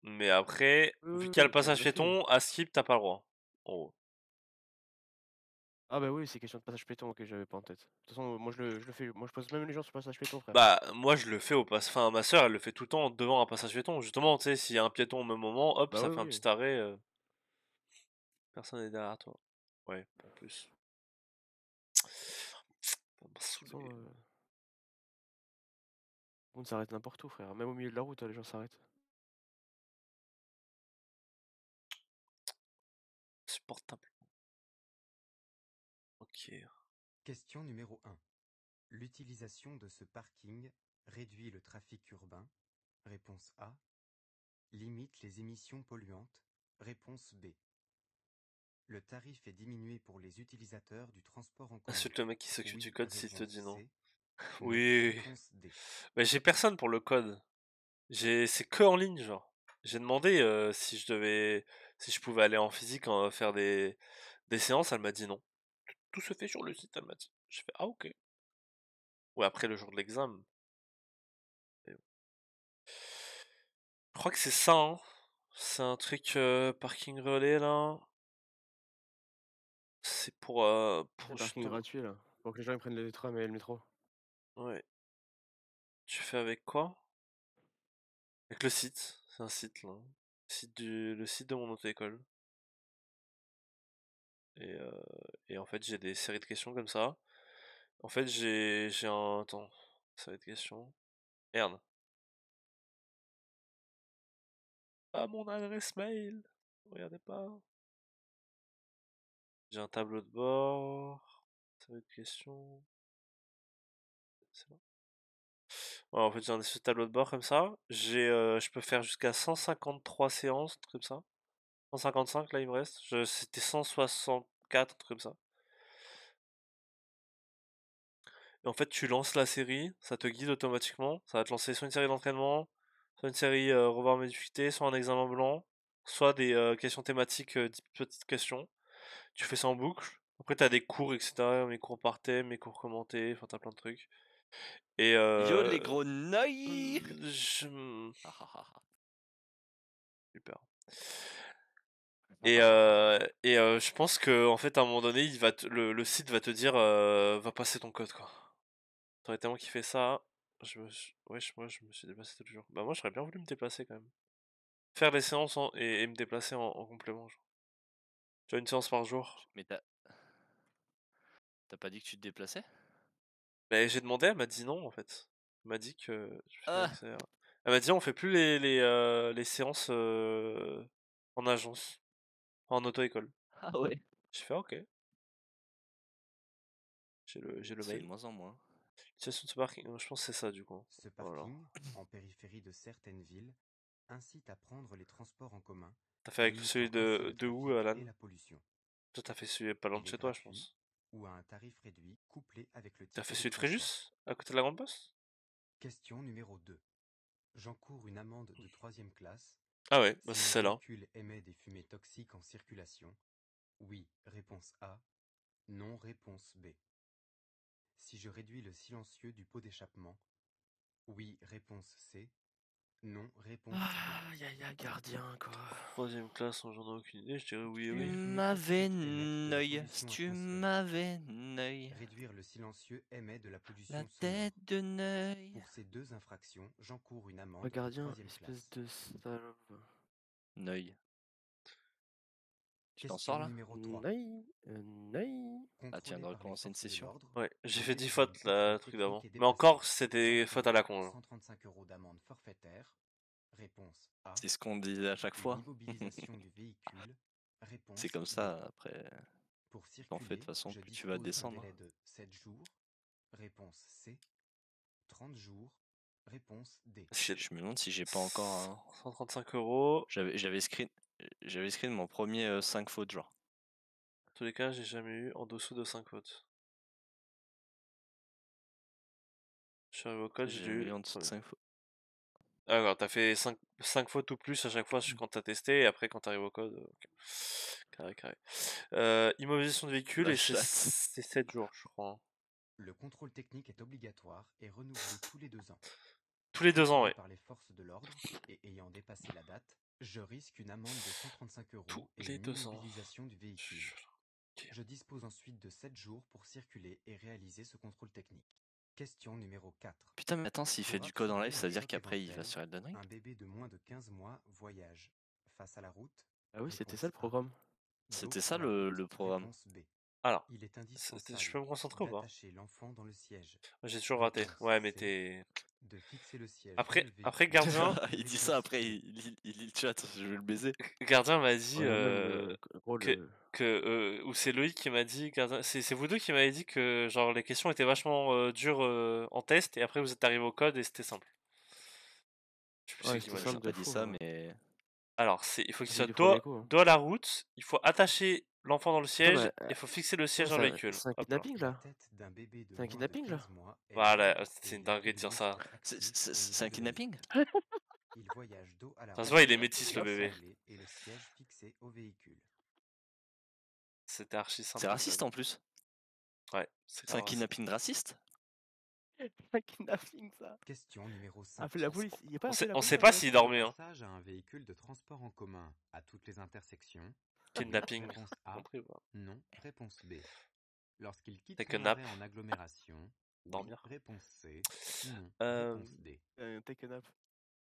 Mais après, Oui, vu oui, qu'il y a le oui, tout le monde passage le fait. piéton, à skip, t'as pas le droit. En gros. Ah bah oui, c'est question de passage piéton que j'avais pas en tête. De toute façon, moi je le fais. Moi je pose même les gens sur passage piéton, frère. Bah, moi, je le fais au pass... Enfin, ma soeur, elle le fait tout le temps devant un passage piéton. Justement, tu sais, s'il y a un piéton au même moment, hop, Bah ça oui, fait un oui. petit arrêt. Personne n'est derrière toi. Ouais, en plus. Ça m'a De toute façon, saoulé. on s'arrête n'importe où, frère. Même au milieu de la route, les gens s'arrêtent. Supportable. Ok. Question numéro 1. L'utilisation de ce parking réduit le trafic urbain. Réponse A. Limite les émissions polluantes. Réponse B. Le tarif est diminué pour les utilisateurs du transport en commun. Insulte le mec qui s'occupe Oui, du code s'il te réponse dit non. C. Oui, Non, oui, oui. réponse D. Mais j'ai personne pour le code. C'est que en ligne, genre. J'ai demandé si si je pouvais aller en physique faire des séances. Elle m'a dit non. Tout se fait sur le site, elle m'a dit. Je fais ah ok. Ou après le jour de l'examen. Mais bon. Je crois que c'est ça, hein. C'est un truc parking relais là. C'est C'est un pour parking justement. gratuit, là. Pour que les gens ils prennent les trams et le métro. Ouais. Tu fais avec quoi? Avec le site. C'est un site là. Le site de mon auto-école. Et, euh, et en fait, j'ai des séries de questions comme ça. En fait, j'ai un... Attends. Série de questions. Merde. Ah, mon adresse mail. Regardez pas. J'ai un tableau de bord. Série de questions. C'est bon. Ouais, en fait, j'ai un espèce de tableau de bord comme ça. Je peux faire jusqu'à 153 séances, un truc comme ça. 155, là, il me reste. C'était 164, un truc comme ça. Et en fait, tu lances la série, ça te guide automatiquement. Ça va te lancer soit une série d'entraînement, soit une série revoir mes difficultés, soit un examen blanc, soit des questions thématiques, 10 petites questions. Tu fais ça en boucle. Après, t'as des cours, etc. Mes cours par thème, mes cours commentés, enfin, t'as plein de trucs. Et Yo les gros naïrs. je... Ah, ah, ah, ah. Super. Et je pense que en fait à un moment donné le site va te dire va passer ton code quoi. T'aurais tellement kiffé ça. Wesh, moi je me suis déplacé tous les jours. Bah moi j'aurais bien voulu me déplacer quand même. faire les séances et me déplacer en complément. Genre. Tu vois, une séance par jour. Mais t'as pas dit que tu te déplaçais? Mais j'ai demandé, elle m'a dit non en fait. Elle m'a dit que je fais Ah! accès à- Elle m'a dit on fait plus les séances en agence, en auto-école. Ah ouais. J'ai fait ok. J'ai le C'est de mail. moins en moins. Station de ce parking, je pense que c'est ça du coup. Ce Voilà. parking, en périphérie de certaines villes, incite à prendre les transports en commun, T'as fait avec limitant celui ainsi le de où, trafic Alan? et la pollution. Toi, t'as fait celui pas loin Il de est chez toi, je gratuit pense. ou à un tarif réduit couplé avec le T'as ticket fait de celui de transport. Fréjus, à côté de la Grande Poste? Question numéro 2. J'encours une amende de 3e classe Ah ouais, bah si c'est mon celle-là. véhicule émet des fumées toxiques en circulation. Oui, réponse A. Non, réponse B. Si je réduis le silencieux du pot d'échappement. Oui, réponse C. Non, réponse B. Aïe aïe aïe, gardien, quoi. 3ème classe, j'en ai aucune idée, je dirais oui et Tu oui. Les fumées m'avais toxiques émettent de la neuil. pollution Tu atmosphérique. m'avais neuil. Réduire le silencieux émet de la La pollution sonore. tête de neuil. Pour ces 2 infractions, j'encours une amende Ouais, de gardien, 3e espèce classe. de salope. Neuil. Tu t'en Question sors là? numéro 3. Naï, naï. Ah, tu viens Contrôlé de par les recommencer une forces de session. l'ordre, Ouais, j'ai vous fait 10 réalisez fautes, une là, le contrôle truc d'avant. technique et Mais encore, dépassé. c'était des fautes à la con, genre. 135 € d'amende forfaitaire. Réponse A. C'est ce qu'on disait à chaque Une fois. immobilisation du véhicule. Réponse C'est comme B. ça, après, Pour t'en fais de toute circuler, façon, je plus tu vas dispose d'un descendre. délai de 7 jours. Réponse C. 30 jours. Réponse D. Je me demande si j'ai pas encore 135 €. J'avais screen mon premier 5 fautes, genre. En tous les cas, j'ai jamais eu en dessous de 5 fautes. Je suis arrivé au code, j'ai J'ai eu eu en dessous de 5 fautes. Ah, d'accord, t'as fait 5 fautes ou plus à chaque fois quand t'as testé, et après quand t'arrives au code. Ok. Carré, carré. Immobilisation de véhicule, La et c'est chatte. 7 jours, je crois. Hein. Le contrôle technique est obligatoire et renouvelé tous les 2 ans. Tous les 2 ans, Contrôlé ouais. par les forces de l'ordre et ayant dépassé la date, je risque une amende de 135 Tous € et les une 2 ans. immobilisation du véhicule. Ok. Je dispose ensuite de 7 jours pour circuler et réaliser ce contrôle technique. Question numéro 4. Putain, mais attends, s'il Pour fait du code en live, absorber ça un veut dire choc qu'après il va éventuel, sur Elden Ring? un bébé de moins de 15 mois voyage face à la route. Ah oui, c'était ça le Réponse A. programme. C'était Dos ça à la route. le programme. Réponse B. Alors, Il est je peux indispensable me concentrer ou pas? d'attacher l'enfant dans le siège. J'ai toujours raté. Réponse Ouais, mais C. t'es. De fixer le siège dans Après, le véhicule. après gardien, Il dit Réponse ça, après D. il lit le chat, je vais le baiser. gardien m'a dit Ouais, même, gros, ou c'est Loïc qui m'a dit, gardien, c'est vous deux qui m'avez dit que genre les questions étaient vachement dures en test, et après vous êtes arrivé au code et c'était simple. Je sais plus Ouais, c'est qui c'était m'a dit J'ai ça. simple pas de dit fou. ça, Hein. mais Alors, il faut qu'il J'ai soit du premier coup. Hein. dos à la route, il faut attacher l'enfant dans le Attends, siège, mais, et il faut fixer le siège ouais, dans le véhicule. c'est un Hop là. kidnapping La là. tête d'un bébé de C'est un moins de kidnapping, là. 15 mois est Voilà, libre c'est et une il y a dinguerie peu de de dire ça. muscles actifs au c'est niveau un de l'œil. kidnapping? Il voyage dos à la Ça se route, voit, il est métis le les bébé. mollets et le siège fixé au véhicule. C'était archi simple C'est le raciste code. en plus. Ouais, c'est C'est un grave raciste. kidnapping raciste? Un kidnapping, ça. Question numéro 5. Appelez la police. Il n'y a pas On appelé sait, la on police. sait pas avant. s'il Permettre dormait, le hein. passage à un véhicule de transport en commun à toutes les intersections. Kidnapping. Oui, réponse A. Compris ou pas? Non. Réponse B. Lorsqu'il quitte Take son a nap. arrêt en agglomération. Oui. Dormir. Réponse C. Non. Euh, Réponse D. Take a nap.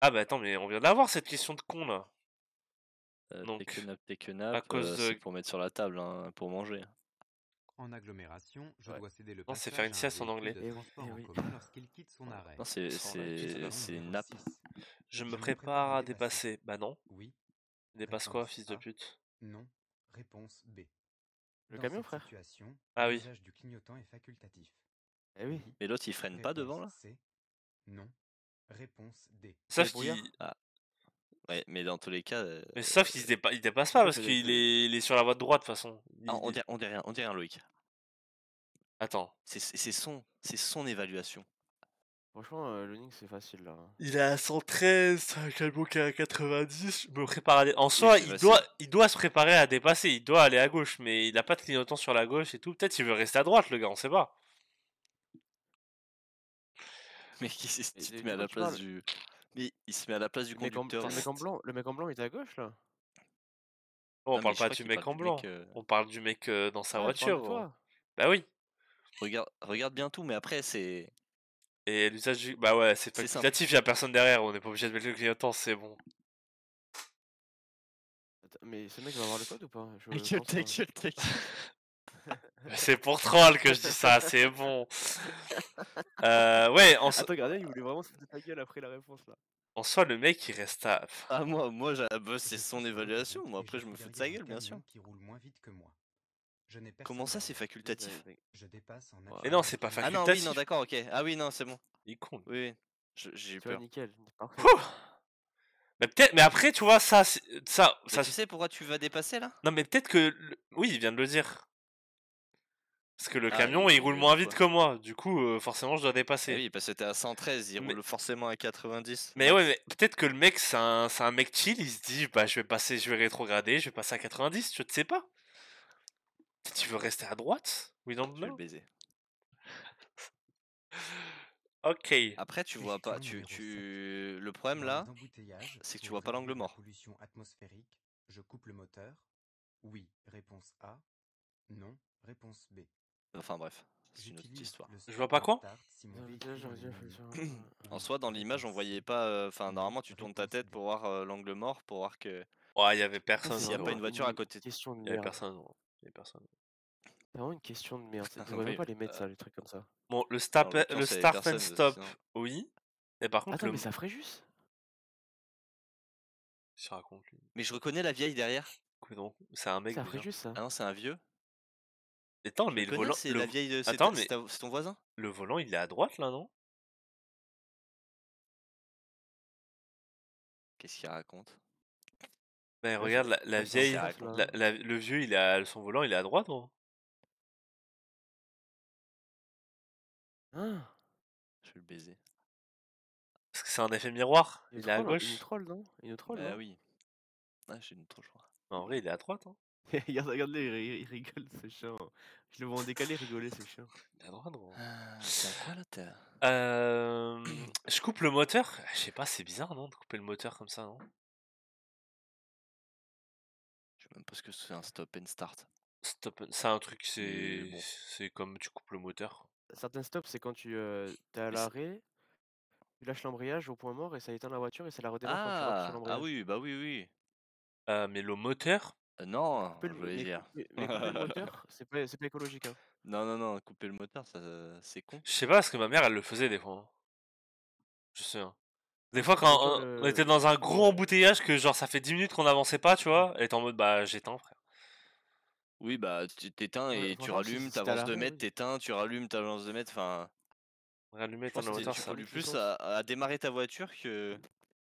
Ah bah attends, mais on vient d'avoir cette question de con là. Donc, Take a à nap, cause c'est de... pour mettre sur la table, hein, pour manger. En agglomération, je Ouais. dois céder le Non, c'est passage faire une à un sieste en véhicule anglais. de Eh oui, transport eh en oui. commun lorsqu'il quitte son Voilà. arrêt. Non, Ça, on l'a dit tout à l'heure. c'est Question une numéro nappe. 6. Je me Je prépare à dépasser. Bah non. Oui. Dépasse Réponse quoi, fils de A. pute? Non. Réponse B. Le Dans camion, cette frère. situation, Ah oui. l'usage du clignotant est facultatif. Eh oui. Mais l'autre il freine pas devant là? Réponse C. Non. Réponse D. Sauf le brouillard. qu'il... Ah. Ouais, mais dans tous les cas. Mais sauf qu'il il dépasse pas Pourquoi parce c'est qu'il des- il est sur la voie de droite de toute façon. Ah, on dit rien, Loïc. Attends. C'est son évaluation. Franchement, le Link, c'est facile là. Il est à 113, Calbo qui est à 90. Je me prépare à En Oui, soi, c'est facile. il doit se préparer à dépasser. Il doit aller à gauche, mais il a pas de clignotant sur la gauche et tout. Peut-être qu'il veut rester à droite, le gars, on sait pas. Mais qui tu Et te de mets à quoi la tu place parles? du. Mais il se met à la place du conducteur. Le mec en blanc, il était à gauche là. Oh, on Non, mais parle je pas crois du qu'il mec parle en du blanc. mec. On parle du mec dans sa Ouais, je parle voiture, de gros. toi. Bah oui. Regarde bien tout, mais après c'est. Et l'usage du... Bah ouais, c'est C'est simple. facultatif, y a personne derrière. On n'est pas obligé de mettre le clignotant, c'est bon. Mais ce mec va avoir le code ou pas? Je Ta pense gueule, pas. ta gueule, ta gueule. C'est pour troll que je dis ça, c'est bon. Ouais, Attends, Gardien, il voulait vraiment se foutre de ta gueule après la réponse là. en soi, le mec, il reste à... Ah, bah, c'est Je son suis sur évaluation. l'autoroute Moi, et après, je j'arrive me fous de sa derrière un gueule, bien sûr. camion qui roule moins vite que moi. Je n'ai Comment personne ça, c'est derrière. facultatif? Je dépasse en Mais accélérant non, c'est pas tous les Ah non, oui, facultatif. non, d'accord, ok. Ah oui, non, c'est bon. Il est con. Oui, oui. J'ai eu Tu vois, peur. nickel, parfait. Ouh. Mais peut-être, mais après, tu vois, ça, Mais tu sais pourquoi tu vas dépasser là? Non, mais peut-être que, oui, il vient de le dire. Parce que le Ah, camion, il roule moins dit vite quoi? que moi. Du coup, forcément, je dois Eh dépasser. oui, parce que t'es à 113, il Mais- roule forcément à 90. Mais max. ouais, mais peut-être que le mec, c'est un mec chill. Il se dit, bah, je vais rétrograder, je vais passer à 90. Je ne sais pas. Peut-être qu'il veut rester à droite. We don't Je vais le know. baiser. Ok. Après, tu vois pas. Question numéro Le problème Dans là, les embouteillages, c'est que tu pour vois pas l'angle réduire la mort. pollution atmosphérique, je coupe le moteur. Oui, réponse A. Non, réponse B. Enfin bref, c'est une autre J'utilise histoire. le Je vois pas quoi start si mon Non, véhicule déjà, est j'aurais dû lumineux. réfléchir. En Oui, soi, dans l'image, on réponse voyait C. pas. Enfin, Non, normalement, tu tournes ta réponse tête D. pour voir l'angle mort, pour voir que Ouais, il y avait personne. s'il y a pas une voiture à côté. Question de Il y avait merde. personne. Il y avait personne. C'est vraiment une question de merde. Ils devraient même Oui, pas les mettre ça, les trucs comme ça. Bon, le en start l'occurrence, il y avait and personne, parce que stop, sinon- oui. Et par contre, Attends, le... mais ça ferait juste. Je raconte lui. Mais je reconnais la vieille derrière. Donc, c'est un mec Ça ferait déjà. juste ça. Ah non, c'est un vieux. Attends, Je mais le le connais, volant. c'est la vieille. Attends, mais C'est ton voisin? le volant, il est à droite là, non? Qu'est-ce qu'il raconte? Ben Ouais, regarde, c'est- la ouais, c'est en vieille, France, raconte. là. le vieux, il a son volant, il est à droite, non? Ah, Je vais le baiser. Parce que c'est un effet miroir. il nous Il est à troll, gauche. il nous troll, non? Il nous troll, Bah non? oui. Ah, j'ai une trop, je crois. En vrai, il est à droite, hein. Regarde-le, il rigole, c'est chiant. Je le vois en décalé rigoler, c'est chiant. Il est à droite, gros. T'es à quoi là? Je coupe le moteur. Je sais pas, c'est bizarre, non, de couper le moteur comme ça, non? Je sais même pas ce que c'est un stop and start. C'est un truc, Mais bon. c'est comme tu coupes le moteur. Certains stops, c'est quand tu t'es à Mais c'est- l'arrêt, tu lâches l'embrayage au point mort et ça éteint la voiture et ça la redémarre quand tu rappuies sur Ah l'embrayage. oui, bah oui, oui. Mais le moteur, Non, Couper je le, voulais mais, dire. mais couper le moteur, c'est pas écologique. Hein. Non, couper le moteur, ça, c'est con. je sais pas, parce que ma mère, elle le faisait des fois, hein. Je sais, hein. Des Ah, fois, si tu quand décolles, on était dans un faut- gros embouteillage, que genre ça fait 10 minutes qu'on avançait pas, tu vois, elle était en mode bah j'éteins, frère. Oui, bah tu t'éteins Ouais, et tu franchement, rallumes, si t'es à t'avances 2 l'arrêt, mètres, oui. t'éteins, tu rallumes, t'avances 2 mètres, enfin... Rallumer, Je pense éteindre le que moteur, tu ça. pollues de plus sens. à démarrer ta voiture que...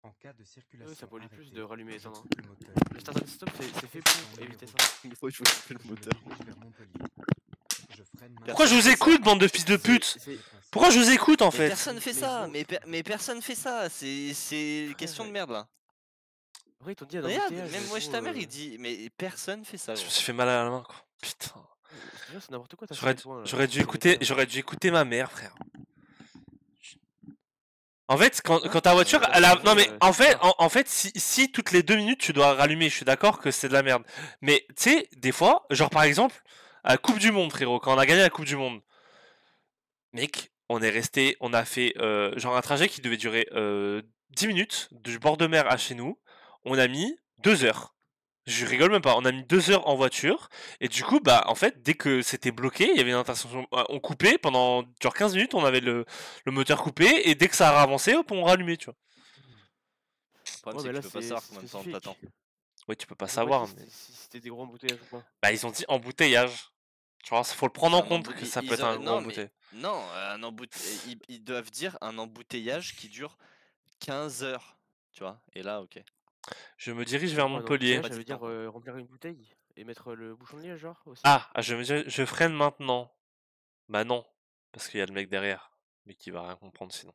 En cas de circulation ça pollue plus arrêtée, de rallumer et je éteindre. coupe le moteur. Le start and stop, c'est fait Question pour éviter ça. numéro Il faut couper le Je me moteur. dirige vers Montpellier. Je freine Pourquoi je vous Personne fait ça. écoute, bande de fils de pute? C'est- Réponse Pourquoi je vous écoute en Mais fait? personne fait Mais ça, gros, mais personne fait ça, c'est Frère, question de merde là. Après, ils t'ont dit un Regarde, embouteillage. même mais Wesh gros, ta mère il dit, mais personne fait ça Je me gros. suis fait mal à la main, quoi. Putain. Déjà, c'est n'importe quoi, t'as J'aurais fait soin, là. j'aurais dû C'est écouter, vénère. j'aurais dû écouter ma mère, frère. En fait, quand Hein ta voiture, Là, elle a... c'est Non mais vrai, en c'est fait, bizarre. en fait, si toutes les 2 minutes tu dois rallumer, je suis d'accord que c'est de la merde. Mais tu sais, des fois, genre par exemple, à la Coupe du Monde, frérot, quand on a gagné la Coupe du Monde, mec, on a fait genre un trajet qui devait durer 10 minutes du bord de mer à chez nous. On a mis 2 heures. Je rigole même pas. On a mis 2 heures en voiture. Et du coup, bah, en fait, dès que c'était bloqué, il y avait une intersection. On coupait pendant genre 15 minutes, on avait le moteur coupé. Et dès que ça a avancé, hop, on rallumait, tu vois. Le problème Ouais, c'est mais que là, tu peux pas c'est savoir combien de temps spécifique. t'attends. Ouais, tu peux pas Ils ont pas savoir, dit mais. si c'était des gros embouteillages ou pas. Bah, ils ont dit embouteillage. Tu vois, faut le prendre en compte que ça peut être un gros Non mais embouteillage. non, ils doivent dire un embouteillage qui dure 15 heures, tu vois. Et là, OK. Je me dirige vers Quoi, un Montpellier. embouteillage, Pas ça dit veut temps, dire quoi. remplir une bouteille et mettre le bouchon de liège, genre, aussi. Je freine maintenant. Bah non, parce qu'il y a le mec derrière, mais qui va rien comprendre sinon.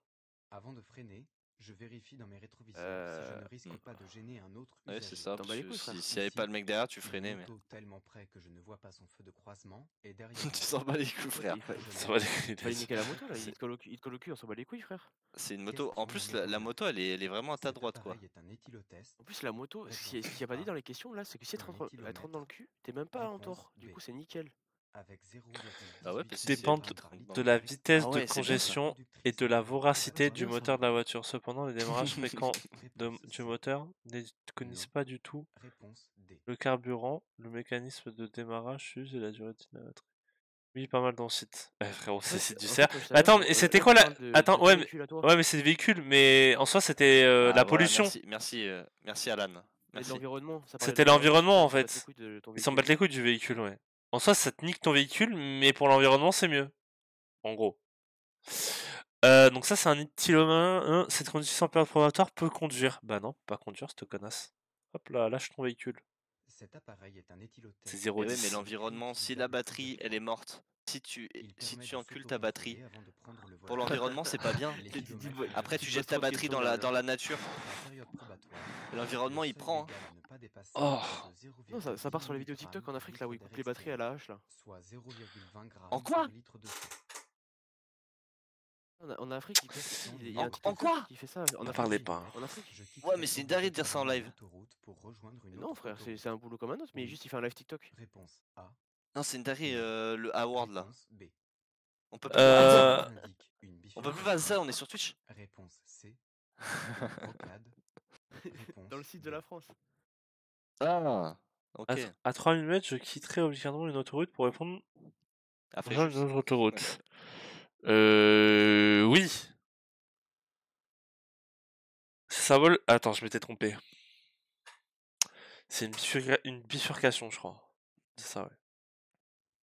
Avant de freiner, je vérifie dans mes rétroviseurs si je ne risque pas de gêner un autre Ouais, usager. c'est ça, T'en parce bats les que couilles, frère. s'il y avait pas le mec derrière, tu freinais, Une mais... moto tellement près que je ne vois pas son feu de croisement et derrière tu moi. s'en bats les couilles, frère. Ça va Il fallait niquer la moto, là. Il te colle au cul, on s'en bat les couilles, frère. C'est une moto... Question En plus, numéro la 9. moto, elle est vraiment à ta Cet droite, quoi. appareil est un éthylotest. En plus, la moto, ce qu'il n'y a pas dit dans les questions, là, c'est que si elle te rentre dans le cul, t'es même pas en tort. Du coup, c'est nickel. Avec 0,18 Ah ouais, parce que Dépend si elle te de rentre dans de le la cul. vitesse Ah de ouais, c'est bien, ça. congestion et de la voracité c'est du bien, ça. moteur de la voiture. Cependant, les démarrages fréquents Réponse du C. moteur ne connaissent Non. pas du tout Réponse D. Le carburant, le mécanisme de démarrage s'use et la durée de la batterie. Oui, pas mal dans le site. Frérot, c'est du CR. Attends, mais c'était quoi la... Attends, ouais, mais c'est des véhicules, mais en soi, c'était Ah, la voilà, pollution. merci Alan. Mais Merci. l'environnement, ça parlait C'était de l'environnement, en ça, ils s'en battent les fait. couilles de ton Ils s'en véhicule. battent les couilles du véhicule, ouais. En soi, ça te nique ton véhicule, mais pour l'environnement, c'est mieux. En gros. Donc ça, c'est un éthylomane. Cette condition en période probatoire peut conduire. Bah non, pas conduire, cette connasse. Hop là, lâche ton véhicule. Cet appareil est un éthylotest. C'est Eh ouais, mais 0,10. l'environnement, si la batterie, elle est morte, si tu encules ta batterie, pour l'environnement, c'est pas bien. Après, tu jettes ta batterie dans la nature. L'environnement, il prend. Oh. Non, ça part sur les vidéos TikTok en Afrique, là, où ils coupent les batteries à la hache, là. Soit 0,20 g En quoi par litre de sang. En Afrique, il y a un En TikToker quoi qui fait ça. En N'en Afrique. parlez pas. En Afrique. Ouais, mais c'est une dinguerie de dire ça en live. Non, frère, c'est un boulot comme un autre, mais juste il fait un live TikTok. Réponse A. Non, c'est une dinguerie, le Award là. Réponse B. On peut plus parler de ça. Indique une On peut plus parler de ça, on est sur Twitch. Réponse C. Une rocade. Réponse Dans le site de la France. Ah, ok. À 3000 mètres, je quitterai obligatoirement une autoroute pour répondre À aux Fréjus. gens d'une autre autoroute. Oui. Ça vole. Attends, je m'étais trompé. C'est une bifurcation, je crois. C'est ça, ouais.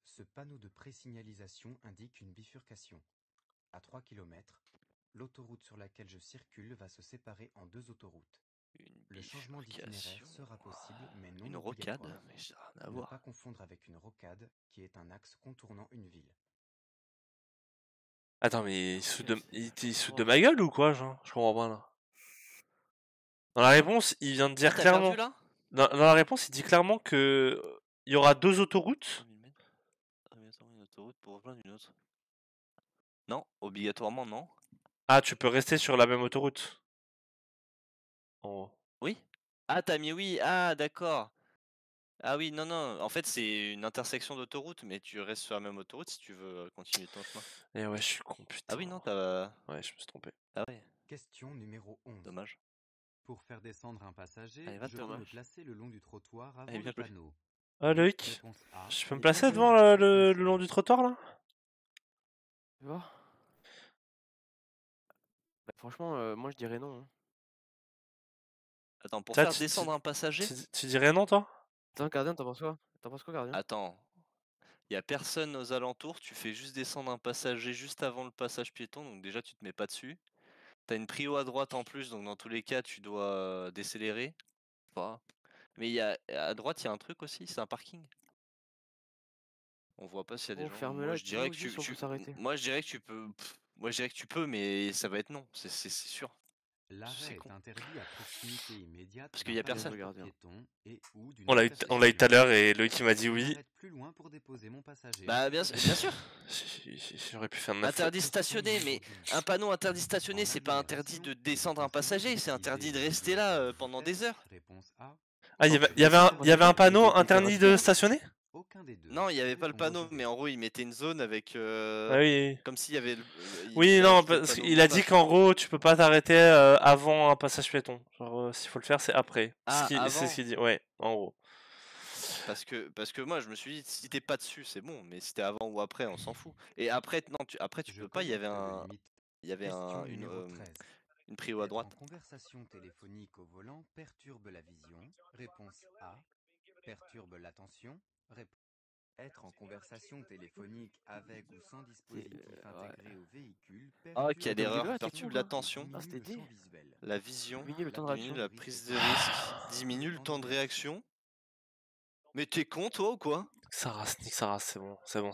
Ce panneau de présignalisation indique une bifurcation. À 3 km, l'autoroute sur laquelle je circule va se séparer en deux autoroutes. Le changement d'itinéraire sera possible, mais non Une obligatoire. rocade, mais ça n'a rien à Ne voir. pas confondre avec une rocade, qui est un axe contournant une ville. Attends, mais il se fout de ma gueule ou quoi, genre? Je comprends pas, là. Dans la réponse, il vient de dire T'as clairement... perdu là Dans la réponse, il dit clairement que... il y aura deux autoroutes. Une autoroute pour rejoindre une autre. Non, obligatoirement non. Ah, tu peux rester sur la même autoroute. En gros. Oui. Ah, t'as mis oui. Ah, d'accord. Ah oui, non, non. En fait, c'est une intersection d'autoroute, mais tu restes sur la même autoroute si tu veux continuer ton chemin. Et ouais, je suis con, putain. Ah oui, non, t'as... Ouais, je me suis trompé. Ah ouais, Question numéro 11. dommage. Pour faire descendre un passager, Allez, va, je peux Thomas. me placer le long du trottoir avant Allez, bien le joué. panneau. Ah, Loïc, Réponse A. je peux me Les placer devant conditions le sont long du trottoir, là? Tu vois? Bah, franchement, moi je dirais non. Hein. Attends, pour Ça, faire descendre un passager... Tu dirais non, toi? Attends, gardien, t'en penses quoi? T'en penses quoi, gardien? Attends. Y a personne aux alentours, tu fais juste descendre un passager juste avant le passage piéton, donc déjà tu te mets pas dessus. T'as une prio à droite en plus, donc dans tous les cas tu dois décélérer. Pas. Mais à droite il y a un truc aussi, c'est un parking. On voit pas s'il y a des Oh, gens. ferme-la Moi et je puis dirais nous que aussi, on peut s'arrêter. moi je dirais que tu peux. Moi je dirais que tu peux, mais ça va être non, c'est sûr. L'arrêt est con. interdit à proximité immédiate Parce qu'il y a d'un personne. passage Gardien. piéton et ou d'une On l'a eu tout à l'heure et Loïc il m'a dit Je oui. m'arrête plus loin pour déposer mon passager. Bah bien sûr. J'aurais pu faire 9 Interdit stationné, mais un panneau interdit stationné, c'est pas interdit de descendre un passager, c'est interdit de rester là pendant des heures. Réponse A. Ah, il y avait un panneau interdit de stationner? Aucun des deux. Non, il y avait pas le Répondre panneau, je mais veux. en gros, il mettait une zone avec Ah oui. comme s'il y avait Oui, il non, rajoutait le parce panneau qu'il a dit montage. qu'en gros, tu peux pas t'arrêter avant un passage piéton. Genre, s'il faut le faire, c'est après. Ah, C'est avant. ce qu'il dit, ouais, en gros. Parce que moi je me suis dit si t'es pas dessus c'est bon, mais si t'es avant ou après on s'en fout. Et après non après tu Je peux pas, il y avait connecte le limite. Question une numéro 13. une prio à Être droite. en conversation téléphonique au volant perturbe la vision. Réponse A. Perturbe l'attention. Être en conversation téléphonique avec ou sans dispositif intégré au véhicule Ah, perturbe quelle Dis-le, erreur, t'es perturbe con, toi. l'attention, Ah, c'était dit. la vision, Diminue le temps de diminue réaction. la prise de risque, diminue le temps de réaction. Mais t'es con toi ou quoi? Nique sa race, c'est bon, c'est bon.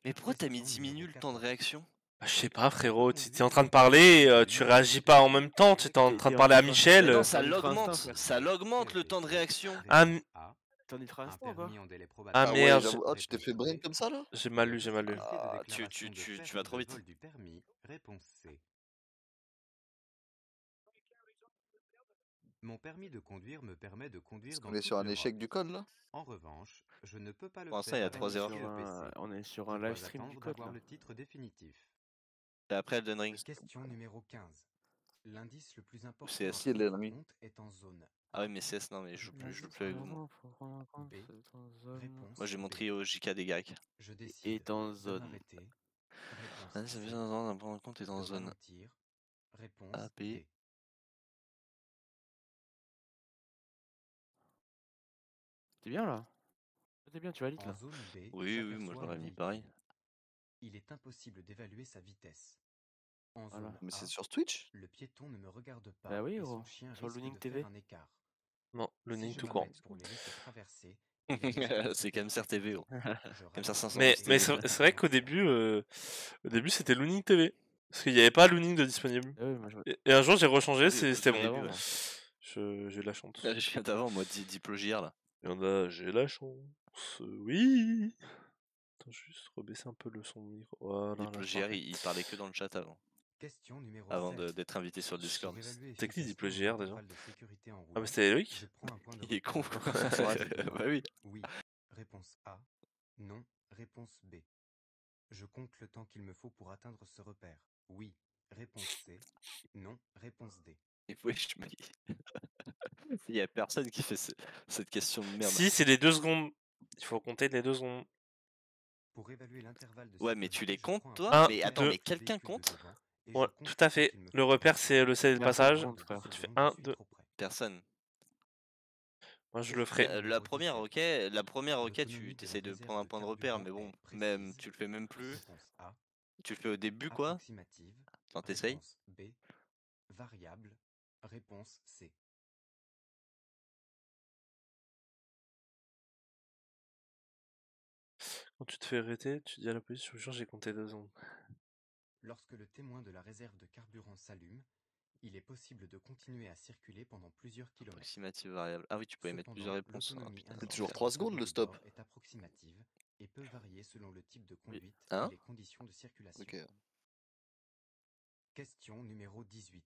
Mais pourquoi t'as mis diminue le temps de réaction? Bah, je sais pas, frérot, t'es en train de parler, tu réagis pas en même temps, tu es en train de parler à Michel. Mais non, ça l'augmente, ça l'augmente le temps de réaction. Ah, T'en y feras instant, quoi. Ah, Ah ouais, merde, j'avoue. Ah, tu t'es fait brain comme ça là? j'ai mal lu. Ah, tu vas trop vite. Réponse C. Mon permis de conduire me permet de conduire Est-ce dans qu'on est toute sur un l'Europe. échec du code là? En revanche, je ne peux pas le Pour l'instant, faire il y a avec 3 le erreurs. CEPC. On est sur Je un dois live stream du attendre code, d'avoir là. le titre définitif. Et après Elden Ring. Question numéro 15. L'indice le plus important CS. à Si, elle est prendre en l'ami. compte est en zone Ah A. oui, mais CS, non, mais je joue plus avec vous, moi. Faut prendre en compte, B. c'est en zone. Réponse Moi, j'ai mon B. trio JK des Grecs. Je Et décide en de zone. m'arrêter. Réponse Ah, ça veut C. dire dans prendre en compte et De en zone. ralentir. Réponse A, B. D. T'es bien là? T'es bien, tu valides En là? zone B, Oui, oui, moi, je j'aperçois un l'aurais mis pareil. véhicule. Il est impossible d'évaluer sa vitesse. En Voilà. zone Mais c'est A, sur Twitch? le piéton ne me regarde pas Bah oui, et gros. son chien Sur risque Looning de TV. faire un écart. Non, Si Loning je tout court. m'arrête pour les laisser traverser, il risque de se C'est faire Kemser TV, percuter. oh. Je Kemser 500 Mais, ralentis TV. mais et c'est vrai qu'au ralentis. début c'était Looning TV. Parce qu'il n'y avait pas Looning de disponible. Ah oui, moi je me Et un jour j'ai rechangé, Oui, c'était au bon. début, d'avant, ouais. moi. J'ai eu la chance. Je viens d'avant, moi, Diplo JR, là. Il y en a, j'ai la chance. Oui. Attends, juste rebaisser un peu le son de micro. Voilà, Diplo là, JR, parfait. il parlait que dans le chat avant. Question numéro Avant 7. d'être invité sur le Discord. Pour évaluer C'était qui efficacement Diplo mon GR déjà intervalle de sécurité en Ah, mais roulant, c'était je Loïc prends un point de Il est repère con, en quoi. fonction Ouais. de ses devants. Bah oui. Oui. Réponse A. Non. Réponse B. Je compte le temps qu'il me faut pour atteindre ce repère. Oui. Réponse C. Non. Réponse D. Et oui, il y a personne qui fait cette question de merde. Si, c'est les 2 secondes. Il faut compter les 2 secondes. Pour évaluer l'intervalle de Ouais, mais tu les sécurité, je comptes, prends un toi point de 1, Mais repère attends, 2. mais avec le quelqu'un véhicule de compte devant et Ouais, je compte tout le à temps fait. qu'il me Le faut pour repère, atteindre. c'est le Personne passage. compte, frère. Tu fais Secondes, 1, je suis 2. trop près. Personne. Moi, je le Question ferai. La numéro première, 17. ok, la première, ok, L'autonomie tu de la essaies de réserve prendre un de point de repère, carburant mais bon, est même, précise. tu le fais même plus. Réponse A. Tu le fais au début, quoi. Approximative. Attends, t'essayes. Réponse B. Variable. Réponse C. Quand tu te fais arrêter, tu dis à la police, je vous jure, j'ai compté 2 secondes. Lorsque le témoin de la réserve de carburant s'allume, il est possible de continuer à circuler pendant plusieurs kilomètres. Approximative variable. Ah oui, tu peux mettre plusieurs Cependant, réponses. Ah, l'autonomie putain, C'est indiquée toujours sur 3 le secondes tableau le de stop. bord est approximative et peut varier selon le type de conduite Hein et les conditions de circulation. Ok. Question numéro 18.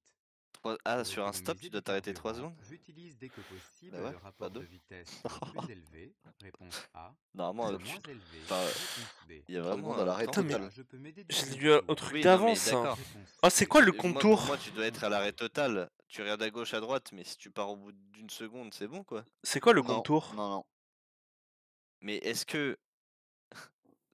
Ah, Pour sur un stop, économiser tu dois du t'arrêter 3 carburant, secondes. j'utilise dès que possible Bah ouais, le pas rapport de 2. vitesse le plus élevé. Réponse A. Normalement, Le moins élevé. enfin, Réponse B. il y a 3 vraiment secondes à l'arrêt temps. Putain, mais Là, total. je peux m'aider du je l'ai tableau lu de au bord. truc Oui, non, mais d'avance. d'accord. Réponse Oh, C. c'est quoi le Pour contour moi, tu dois être à l'arrêt total. Tu regardes à gauche, à droite, mais si tu pars au bout d'une seconde, c'est bon, quoi. C'est quoi le Non, contour non, non. Mais est-ce que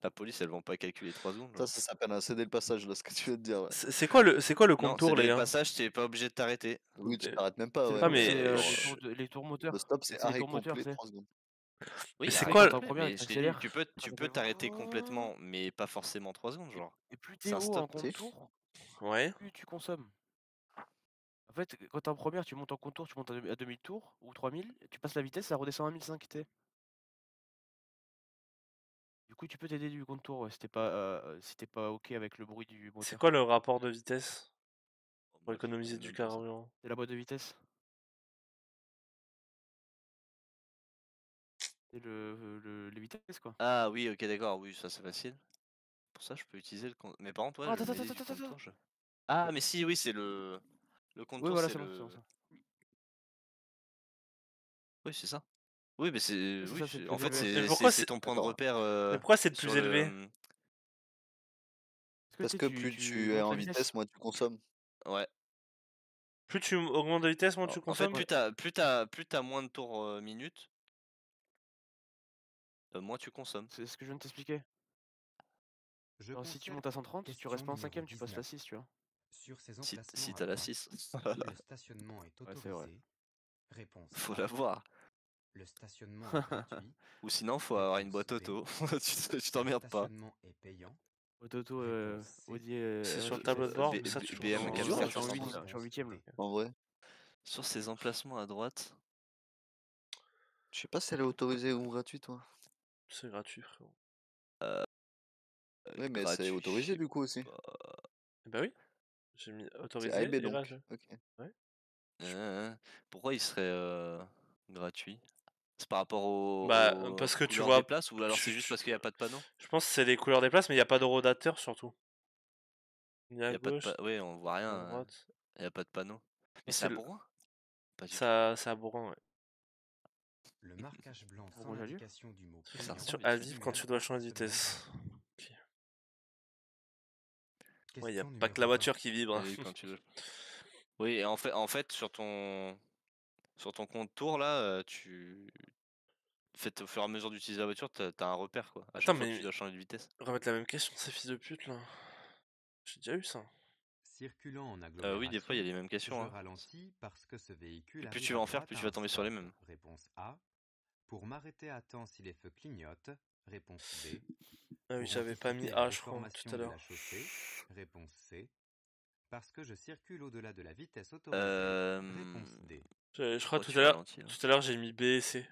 la police, elles vont pas calculer 3 secondes, Ça, genre ça s'appelle un céder le passage, là, ce que tu veux te dire, ouais. C'est quoi le Non, contour, c'est les le gars passage, t'es pas obligé de t'arrêter. Oui, tu Et- t'arrêtes même pas, C'est ouais, Ah, le- mais c'est, mais. les tours moteurs. le stop, c'est C'est les arrêt tours moteurs, complet, c'est. 3 secondes. Oui, c'est arrête quoi Quand le- t'es en complet, première, mais il je t'ai dit, t'accélère. tu peux t'arrêter complètement, mais pas forcément 3 secondes, genre. Et plus C'est t'es un haut en stop. Si. contour, Ouais. plus tu consommes. En fait, quand t'es en première, tu montes en contour, tu montes à 2000 tours ou 3000, tu passes la vitesse, ça redescend à 1005, tu sais. Du coup, tu peux t'aider du contour ouais, si t'es pas ok avec le bruit du C'est moteur. quoi le rapport de vitesse pour Moi, je économiser connais du même pas ça. carburant C'est la boîte de vitesse. C'est les vitesses, quoi. Ah oui, ok, d'accord, oui, ça c'est facile. Pour ça, je peux utiliser le compte. Mais par contre, ouais, Ah, je attends, mets attends, du attends, attends. contour. Ah, mais si, oui, c'est le. Le Oui, contour, voilà, c'est c'est bon, c'est bon, le. ça. Oui, c'est ça. Oui, mais c'est. Oui, c'est Oui, ça, c'est le en plus fait, élevé. Mais Ouais. pourquoi c'est c'est. ton point de Attends. repère Mais pourquoi c'est le sur plus élevé Parce que Parce tu sais, que plus tu es montes en la vitesse. vitesse, moins tu consommes. Ouais. Plus tu augmentes de vitesse, moins tu En fait, consommes plus t'as moins de tours minute, moins tu consommes. C'est ce que je viens de t'expliquer. Je Alors, si tu concerne montes à 130, tu question restes pas en numéro 5ème, tu passes la 19. 6, tu vois. Sur ces Si emplacements à t'as la droite, 6, où le stationnement est Ouais, c'est vrai. autorisé. Réponse faut A. l'avoir. Le stationnement est gratuit. Ou sinon, faut avoir une Réponse boîte B. auto. tu Le t'emmerdes pas. stationnement est payant. Auto, Réponse C. Audi, C'est sur le RS, tableau de bord, mais ça, B- tu le BM ressens. c'est 400, dur, je suis en 430. 8, je suis en 8ème là. En vrai. Sur ces emplacements à droite. Je sais pas si elle est autorisée ou gratuite, toi. C'est gratuit, frérot. Oui, mais c'est Gratuit, autorisé je du coup aussi. sais pas. Bah oui. J'ai mis C'est A et autorisé B et donc. rageux. Ok. Pourquoi il serait gratuit? C'est par rapport Bah, aux parce que tu couleurs des vois. places ou alors c'est juste parce qu'il n'y a pas de panneau? Je pense que c'est les couleurs des places, mais il n'y a pas de rodateur surtout. Ni Il à n'y a pas de gauche, Oui, on voit ni à rien. droite. Il n'y a pas de panneau. Mais Non, c'est à c'est Bourgoin? Pas du tout. ça, c'est à Bourrin, ouais. Le marquage blanc Pour sans moi, j'ai lu. l'indication du mot C'est que ça payant. ressemble À vite fait. vivre quand tu signale dois un changer de stationnement vitesse. gratuit. Ok. Ouais, il n'y a Question pas que la numéro 20. voiture qui vibre. Oui, quand tu veux. Oui, et en fait sur ton compte tour là, au fur et à mesure d'utiliser la voiture, t'as un repère quoi. À Attends, chaque fois que tu mais dois changer de vitesse. remettre la même question, ces fils de pute là. J'ai déjà eu ça. Circulant en Oui, des fois il y a agglomération, les mêmes questions. je Hein. ralentis parce que ce véhicule Et plus arrive tu à vas en faire, droite plus à tu vas un tomber sur les stop. mêmes. Réponse A. Pour m'arrêter à temps si les feux clignotent. Réponse B. Ah oui, Pour j'avais pas mis anticiper la A, je crois, tout déformation à de la l'heure. chaussée. Réponse C. Parce que je circule au-delà de la vitesse autorisée. Réponse D. Je crois Pourquoi tout tu à l'heure, ralentis là tout à l'heure j'ai mis B et C.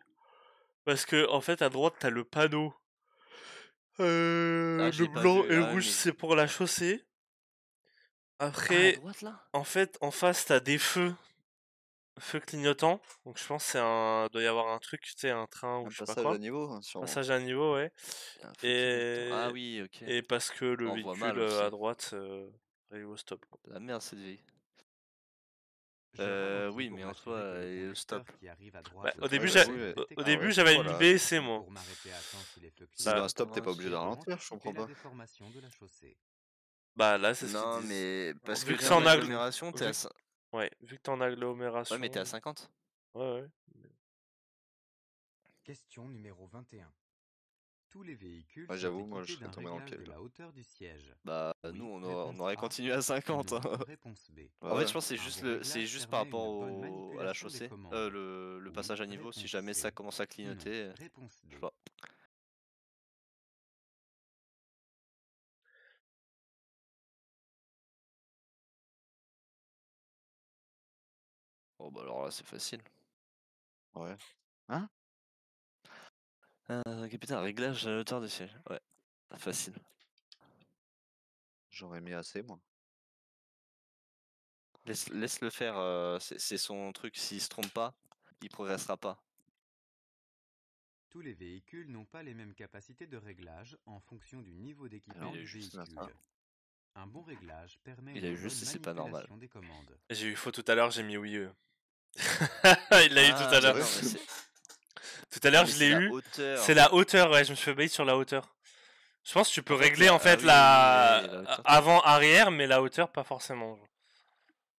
Parce que en fait à droite t'as le panneau. Ah, je Le l'ai pas blanc vu. et le Ah ouais, rouge mais c'est pour la chaussée. ah, à Après, droite là? en fait, en face t'as des feux clignotants. Donc je pense que doit y avoir un truc, tu sais, un train ou Un je sais pas passage à quoi. niveau, hein, sûrement. Passage à niveau, ouais. Il y a un feu clignotant. Ah oui, ok. Et parce que le On voit véhicule mal aussi. à droite arrive au stop, quoi. La merde cette vie. Je ralentis Oui, pour mais en m'assurer soi, que le stop. conducteur qui arrive à Bah, droite au est début, Ouais, capable j'avoue. de au Ah début ouais, détecter j'avais mis voilà. B et C moi. pour m'arrêter à temps si les feux Si dans un clignotent stop, t'es pas obligé de et ralentir, je comprends anticiper la pas. déformation de la chaussée. Bah là c'est ce qu'ils Non, disent. mais parce que Vu que t'es c'est en en agglomération, t'es à... vu... Ouais, vu que t'es en Ouais, mais t'es à agglomération. 50. Ouais, ouais. Question numéro 21. Tous les véhicules Ouais, sont j'avoue, moi, je équipés serais d'un tombé dans le réglage de piège. la hauteur du siège. Bah, nous, Oui, on réponse aurait A. continué à 50. Non, Hein. réponse B. En fait, Ouais. je pense que Un bon réglage c'est juste par permet rapport une bonne à la manipulation des chaussée, commandes. le Oui, passage à niveau. Si réponse jamais C. ça commence à Non, clignoter, réponse je sais D. pas. Oh, bah alors là, c'est facile. Ouais. Hein? Capitaine, réglage à la hauteur du siège. Ouais, facile. J'aurais mis assez, moi. Laisse-le faire, c'est son truc. S'il se trompe pas, il progressera pas. Tous les véhicules n'ont pas les mêmes capacités de réglage en fonction du niveau d'équipement Alors, Il a eu du juste c'est ça. véhicule. Un bon réglage permet Il a une eu juste bonne et c'est pas normal. manipulation des commandes. J'ai eu faux tout à l'heure, j'ai mis oui. Il l'a eu tout à Ah, mais l'heure. non, mais c'est Tout à l'heure, je c'est l'ai la eu. hauteur. C'est la hauteur, ouais, je me suis fait bait sur la hauteur. Je pense que tu peux En fait, régler en fait oui, oui, la hauteur. avant, arrière, mais la hauteur pas forcément.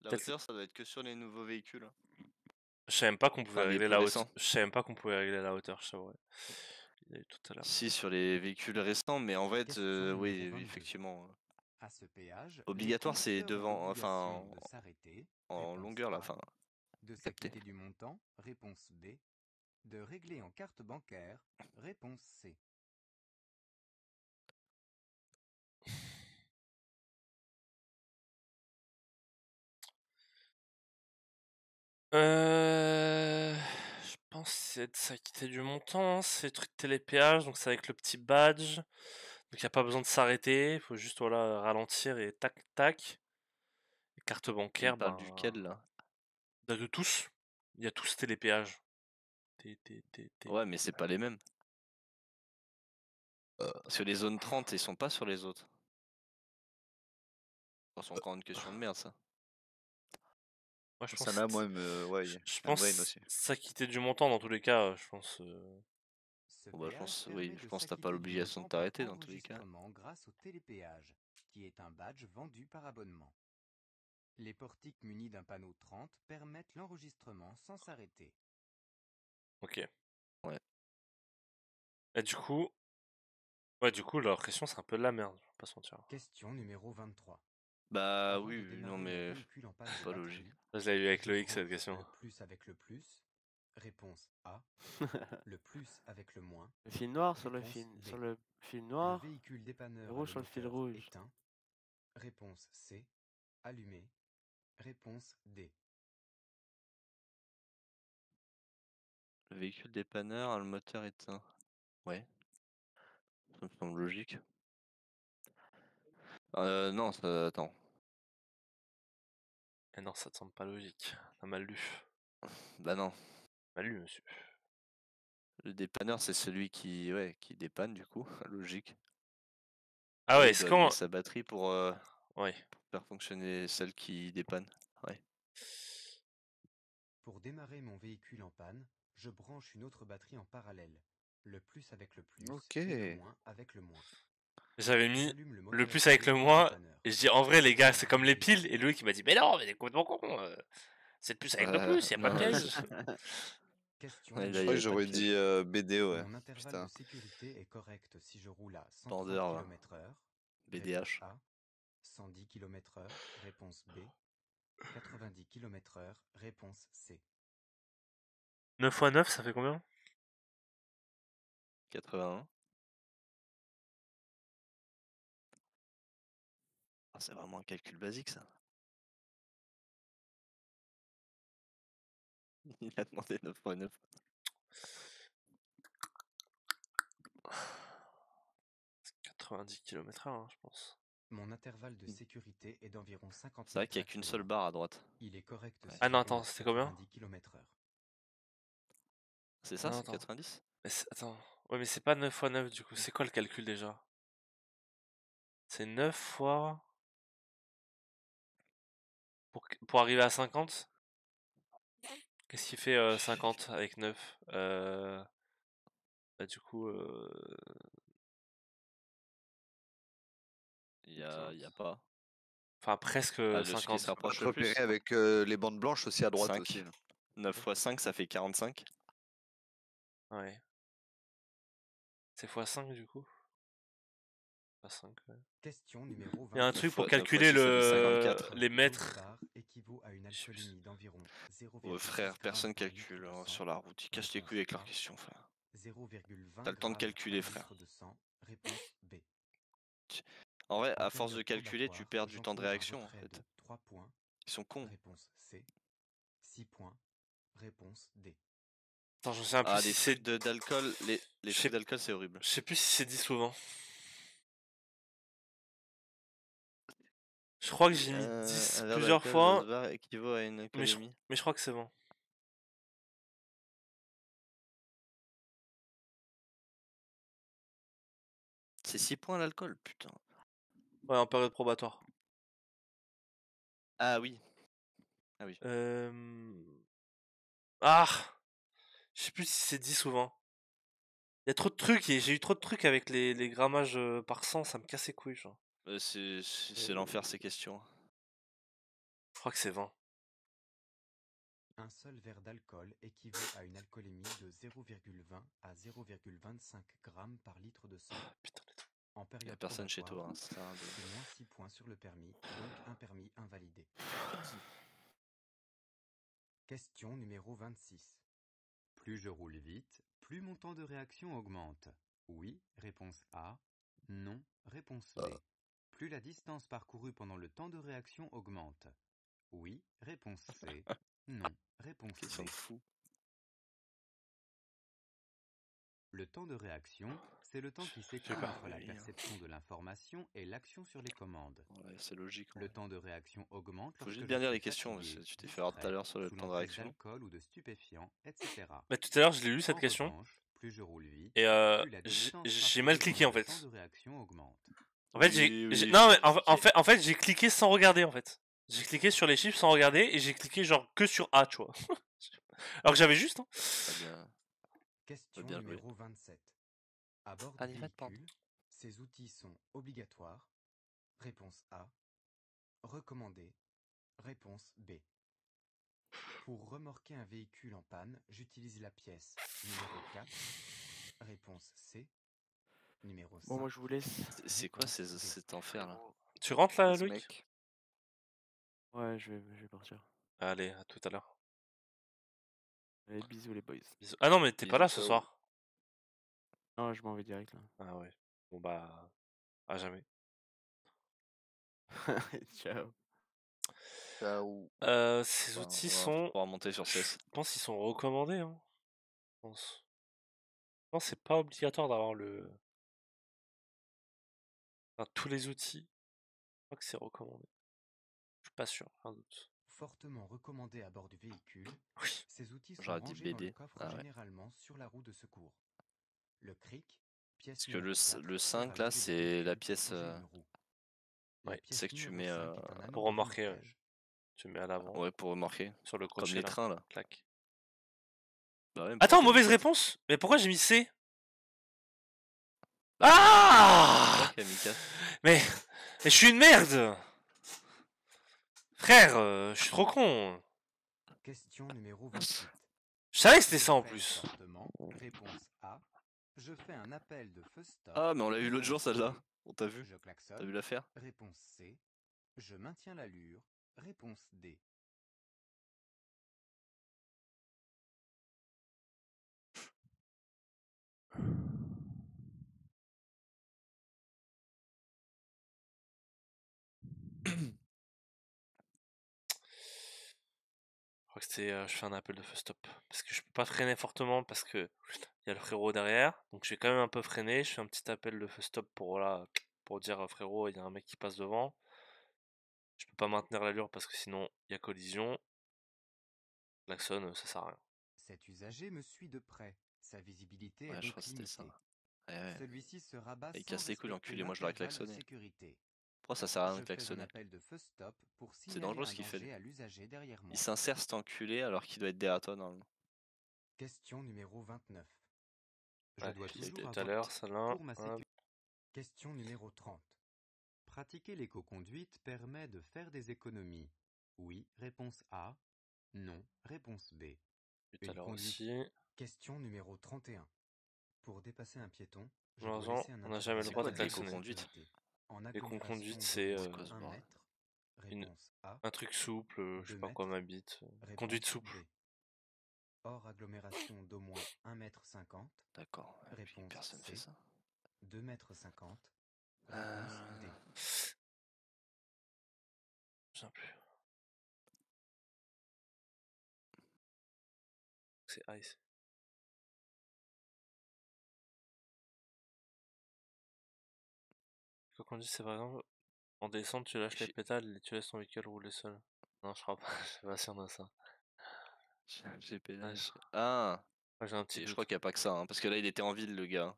La Peut-être- hauteur, ça doit être que sur les nouveaux véhicules. Je savais même pas qu'on pouvait Enfin, les régler plus la hauteur. récents. Je savais même pas qu'on pouvait régler la hauteur, je t'avouerai. Il l'a eu tout à l'heure. Si, sur les véhicules récents, mais en fait, Question numéro oui, 22. effectivement. À ce péage, Obligatoire, les c'est conducteurs ont devant, enfin, l'obligation de s'arrêter. en Réponse longueur, là, A. enfin, De capté. s'acquitter du montant. Réponse B. De régler en carte bancaire. Réponse C. Je pense que c'est de s'acquitter du montant, hein, c'est le truc de télépéage, donc c'est avec le petit badge. Donc il n'y a pas besoin de s'arrêter, il faut juste voilà, ralentir et tac tac. Et carte bancaire, Il parle ben. duquel, là? De tous. Il y a tous télépéage. Ouais, mais c'est pas les mêmes. Parce que les zones 30, ils sont pas sur les autres. C'est encore une question de merde, ça. Moi je Ça pense là, moi, ouais, je un brain pense aussi. s'acquitter du montant dans tous les cas, je pense. Ce Bon, bah, péage oui, permet je de pense que t'as pas s'acquitter du l'obligation de montant par t'arrêter dans tous les cas. enregistrement grâce au télépéage, qui est un badge vendu par abonnement. Les portiques munis d'un panneau 30 permettent l'enregistrement sans s'arrêter. Ok. Ouais. Et du coup. Ouais, du coup, leur question c'est un peu de la merde, je vais pas se mentir. Question numéro 23. Bah Avant oui, de non démarrer mon mais véhicule en panne de pas logique. batterie, Là, je l'avais eu avec je Loïc cette branche question. le plus avec le plus. Réponse A. Le plus avec le moins. Le fil noir sur le Réponse fil, B. sur le fil Le noir, véhicule dépanneur le à rouge sur le fil moteur rouge. éteint. Réponse C. Allumé. Réponse D. Le véhicule dépanneur a le moteur éteint. Ouais. Ça me semble logique. Non, attends. Eh non, ça te semble pas logique. T'as mal lu. Bah non. Mal lu, monsieur. Le dépanneur, c'est celui qui dépanne, du coup. Logique. Ah ouais, Il c'est doit quand. allumer sa batterie pour Ouais. faire fonctionner celle qui dépanne. Ouais. Pour démarrer mon véhicule en panne, je branche une autre batterie en parallèle. Le plus avec le plus Ok. et le moins avec le moins. J'avais mis J'allume le le moteur plus avec le électrique du moins. dépanneur. Et je dis en vrai les gars, Voilà c'est comme les véhicule. piles. Et Louis qui m'a dit mais non, mais t'es complètement con. C'est le plus avec le plus, y a pas de non, piège. Question Ouais, Je là, numéro y crois avait que pas de j'aurais piège. dit BD, ouais. Mon intervalle Putain. de sécurité est correct si je roule à 130 Bandeur, va. km/h. BDH. Réponse A. 110 km/h. Réponse B. 90 km/h. Réponse C. 9 x 9, ça fait combien? 81. Ah, c'est vraiment un calcul basique, ça. Il a demandé 9 x 9. C'est 90 km/h, je pense. Mon intervalle de sécurité est d'environ 50 C'est vrai mètres qu'il n'y a qu'une seule actuellement. barre à droite. Il est correct Ouais. si Ah je non, roule attends, à c'était combien? 90 km/h. C'est ça, Non, c'est attends. 90? Mais attends. Ouais, mais c'est pas 9 x 9 du coup. C'est quoi le calcul déjà? C'est 9 fois. Pour arriver à 50? Qu'est-ce qui fait 50 avec 9? Bah, du coup. Il y a pas. Enfin, presque Ah, celui qui se 50. On va rapproche te le plus. repérer avec les bandes blanches aussi à droite 5. aussi. 9 x 5, ça fait 45. Ouais. C'est x5 du coup? x5, ouais. Question numéro Il y a un 28. truc pour 9 fois calculer 6, ça fait 54. les 12 mètres. bars équivaut à une Je sais plus. alcoolémie d'environ 0,6 Ouais, frère, personne grammes par litre calcule de hein, sang. sur la route. Ils cassent les Réponse couilles avec leurs A. questions, frère. 0,20 T'as le temps de grammes calculer, par frère. litre de sang. Réponse B. En vrai, En à force de période calculer, tu probatoire, perds du temps de j'encours un réaction, en retrait fait. de 3 points. Ils sont cons. Réponse C. 6 points. Réponse D. Attends, je sais un peu Ah, si les c'est. trucs d'alcool, les Je trucs sais- d'alcool, c'est horrible. Je sais plus si c'est 10 ou 20. Je crois que j'ai mis 10 Un verre plusieurs d'alcool de 12 fois, bars équivaut à une mais je, alcoolémie. mais je crois que c'est 20. C'est 6 points l'alcool, putain. Ouais, en période probatoire. Ah oui. Ah oui. Ah! Je sais plus si c'est 10 ou 20. Il y a trop de trucs, et j'ai eu trop de trucs avec les grammages par 100, ça me casse les couilles, genre. C'est l'enfer ces questions. Je crois que c'est 20. Un seul verre d'alcool équivaut à une alcoolémie de 0,20 à 0,25 grammes par litre de sang. Putain de... En Y a période personne chez probatoire, toi. Hein, ça sert à rien de- c'est moins 6 points sur le permis, donc un permis invalidé. Question numéro 26. Plus je roule vite, plus mon temps de réaction augmente. Oui, réponse A. Non, réponse B. Plus la distance parcourue pendant le temps de réaction augmente. Oui, réponse C. Non, réponse Question D. de fou. Le temps de réaction, c'est le temps qui sais s'écoule pas. entre la Oui. perception de l'information et l'action sur les commandes. Ouais, c'est logique. Le temps de réaction augmente Faut lorsque juste je bien lire suis les questions, parce fatigué, que tu t'es fait avoir tout à distrait, l'heure sur le sous temps de l'emprise réaction. d'alcool ou de stupéfiants, etc. Bah, tout à l'heure, je l'ai lu cette En question. revanche, plus je roule vite, Et plus la distance j'ai mal parcourue cliqué en pendant le fait. temps de réaction augmente. En fait, Oui. non, mais en fait, j'ai cliqué sans regarder en fait. J'ai cliqué sur les chiffres sans regarder et j'ai cliqué genre que sur A, tu vois. Alors que j'avais juste. Hein. Très bien. Question bien joué. numéro 27. À bord du Allez, va te prendre. véhicule, ces outils sont obligatoires. Réponse A. Recommandé. Réponse B. Pour remorquer un véhicule en panne, j'utilise la pièce numéro 4. Réponse C. Numéro 5. Bon, moi je vous laisse. C'est quoi Réponse D. cet enfer là? Tu rentres là, Ce Loïc? mec. Ouais, je vais partir. Allez, à tout à l'heure. Allez, bisous les boys. Bisous. Ah non, mais t'es pas Bisous, là ce ciao. soir. Non, je m'en vais direct là. Ah ouais. Bon bah, à jamais. Ciao. Ciao. Ces Enfin, outils on va sont. pouvoir monter sur CS. Je pense qu'ils sont recommandés. Hein. Je pense. Non, c'est pas obligatoire d'avoir le. Enfin, tous les outils. Je crois que c'est recommandé. Je suis pas sûr, un doute. Fortement recommandé à bord du véhicule, Oui. ces outils sont J'aurais dit rangés dans le BD. coffre Ah ouais. généralement sur la roue de secours. Le cric, pièce Parce que numéro 4, le sert à 5 là, lever le c'est véhicule la pour pièce. bouger une roue. La Ouais, pièce c'est que tu numéro mets 5 est un anneau pour de remorquer. remorquage. Tu mets à l'avant, Ouais, pour remorquer. sur le Comme crochet les là. trains là. Clac. Bah ouais, Attends, pour mauvaise remorquer. réponse. Mais pourquoi j'ai mis C? Ah Kamikaze. mais je suis une merde. Frère, je suis trop con. Question numéro 28. Je savais que c'était Je ça en freine plus. fortement. Réponse A. Je fais un appel de feu stop. Ah, mais on l'a eu l'autre jour Réponse celle-là. B. On t'a vu. Je T'as klaxonne. vu l'affaire. Réponse C. Je maintiens l'allure. Réponse D. Je crois que c'est je fais un appel de feu stop. Parce que je peux pas freiner fortement parce que y a le frérot derrière. Donc je vais quand même un peu freiner. Je fais un petit appel de feu stop pour, voilà, pour dire frérot, il y a un mec qui passe devant. Je peux pas maintenir l'allure parce que sinon il y a collision. Klaxon, ça sert à rien. Cet usager me suit de près. Sa visibilité est Ouais, je donc crois que c'était ça. limitée. Ouais. Celui-ci se rabat Il sans casse les couilles, respecter l'enculé, moi je l'aurais l'intervalle de klaxonné. sécurité. Pourquoi ça sert à rien de Je fais un klaxonner? appel de feu stop pour C'est signaler dangereux un ce qu'il fait. danger à l'usager derrière moi. Il s'insère cet enculé alors qu'il doit être derrière toi normalement. Question numéro 29. Je Ouais, dois je l'ai toujours tout à avoir l'heure, celle-là. pour ma sécurité. Question numéro 30. Pratiquer l'éco-conduite permet de faire des économies. Oui, réponse A. Non, réponse B. Tout à Une l'heure conduite. aussi. Question numéro 31. Pour dépasser un piéton, je Malheureusement, dois laisser un on n'a intervalle jamais le C'est droit de quoi de minimum klaxonner. l'éco-conduite? sécurité. En L'éco-conduite, agglomération c'est d'au C'est moins quoi ce 1 bordel? mètre. Réponse A. un truc souple, je 2 sais pas quoi, mètres. ma bite. Réponse Conduite souple. B. Hors agglomération d'au moins 1,50 m. D'accord. Ouais, puis Réponse personne fait C. ça. 2,50 m. Réponse D. Je sais plus. C'est ice. Quand on dit c'est par exemple, en descente, tu lâches les pédales et tu laisses ton véhicule rouler seul. Non, je crois pas, je suis pas sûr de ça. J'ai pédalé. Ouais, Ah! ouais, j'ai un petit Et je doute. crois qu'il n'y a pas que ça, hein, parce que là il était en ville le gars.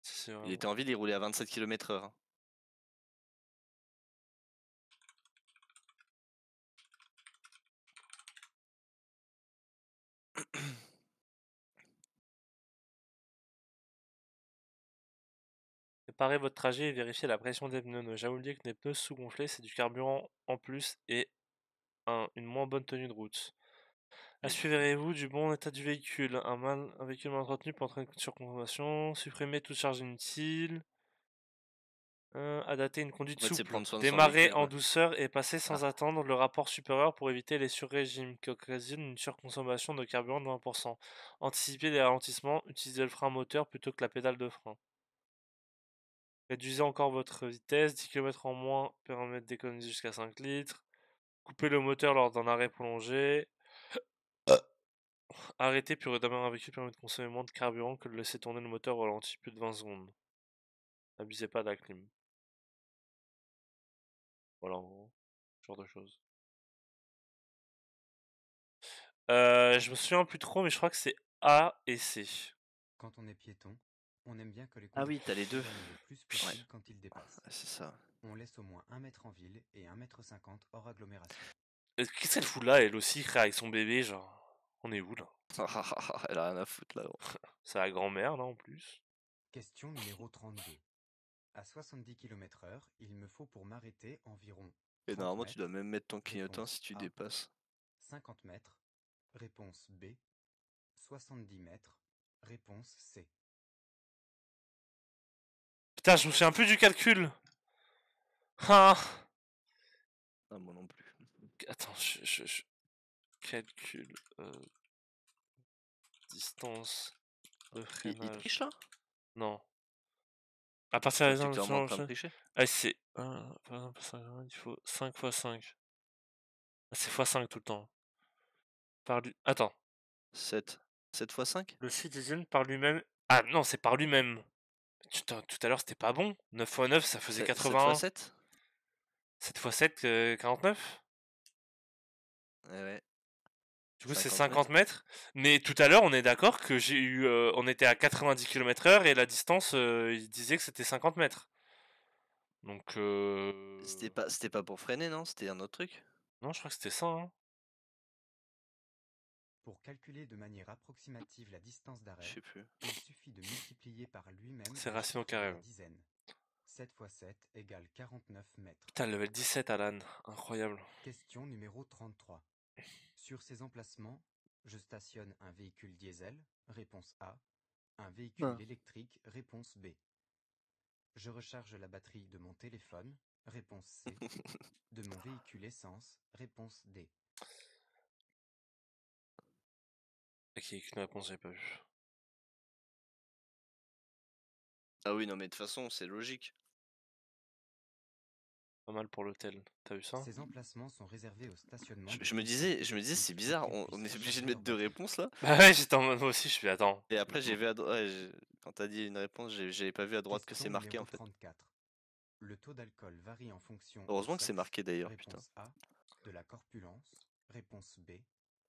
C'est Il vrai. était en ville, il roulait à 27 km/h. Préparez votre trajet et vérifiez la pression des pneus. Ne jamais oublier que les pneus sous-gonflés, c'est du carburant en plus et une moins bonne tenue de route. Assurez-vous du bon état du véhicule. Un véhicule mal entretenu peut entraîner une surconsommation. Supprimez toute charge inutile. Adapter une conduite En fait, c'est souple. prendre soin de son Démarrer véhicule, en quoi. douceur et passer sans attendre le rapport supérieur pour éviter les surrégimes qui occasionnent une surconsommation de carburant de 20%. Anticiper les ralentissements. Utilisez le frein moteur plutôt que la pédale de frein. Réduisez encore votre vitesse. 10 km en moins permet d'économiser jusqu'à 5 litres. Coupez le moteur lors d'un arrêt prolongé. Arrêter puis redémarrer un véhicule permet de consommer moins de carburant que de laisser tourner le moteur au ralenti plus de 20 secondes. N'abusez pas de la clim. Voilà, en gros, ce genre de choses. Je me souviens plus trop, mais je crois que c'est A et C. Quand on est piéton, on aime bien que les Ah oui, conducteurs t'as les deux. s'éloignent le plus possible quand ils dépassent. C'est ça. On laisse au moins 1 mètre en ville et 1,50 m hors agglomération. Qu'est-ce qu'elle fout là, elle aussi, frère, avec son bébé, genre. On est où là? Elle a rien à foutre là. C'est la grand-mère là en plus. Question numéro 32. À 70 km/h, il me faut pour m'arrêter environ. Et 30 normalement, mètres. tu dois même mettre ton clignotant Réponse si tu A. dépasses. 50 mètres. Réponse B. 70 mètres. Réponse C. Putain, je me souviens plus du calcul. Ah, Ah, moi non plus. attends, je calcule distance de Il freinage. triche là? Non. À partir T'es des clairement en train de tricher? Ah, c'est. Par exemple, il faut 5 x 5. Ah, c'est x 5 tout le temps. Attends. 7. 7 x 5? Le citizen par lui-même. Ah non, c'est par lui-même. Putain, tout à l'heure c'était pas bon. 9 x 9, ça faisait 7 81. x 7? 7 x 7, 49. Ouais. Du coup, c'est 50 50 mètres. Mais tout à l'heure, on est d'accord que on était à 90 km/h et la distance, il disait que c'était 50 mètres. Donc. C'était pas pour freiner, non? C'était un autre truc? Non, je crois que c'était ça. Hein. Pour calculer de manière approximative la distance Je d'arrêt, sais plus. il suffit de multiplier par lui-même C'est le racine au chiffre de la carré. dizaine. 7 x 7 égale 49 mètres. Putain, level 17 Alan, incroyable. Question numéro 33. Sur ces emplacements, je stationne un véhicule diesel, réponse A, un véhicule électrique, réponse B. Je recharge la batterie de mon téléphone, réponse C, de mon véhicule essence, réponse D. Ok, qu'une réponse, j'ai pas vu. Ah oui, non, mais de toute façon, c'est logique. Pas mal pour l'hôtel. T'as vu ça? Ces emplacements sont réservés au stationnement Je, des je me véhicules disais, c'est électriques bizarre, pour qu'ils on puissent est obligé de recharger mettre leur 2 batterie. réponses là. Bah ouais, j'étais en mode moi aussi, je suis attends. Et après, j'ai vu à droite. Ouais, quand t'as dit une réponse, j'avais pas vu à droite que Question c'est marqué en numéro fait. 34. Le taux d'alcool varie en fonction Heureusement du que c'est sexe, marqué d'ailleurs, putain. réponse A, de la corpulence, réponse B,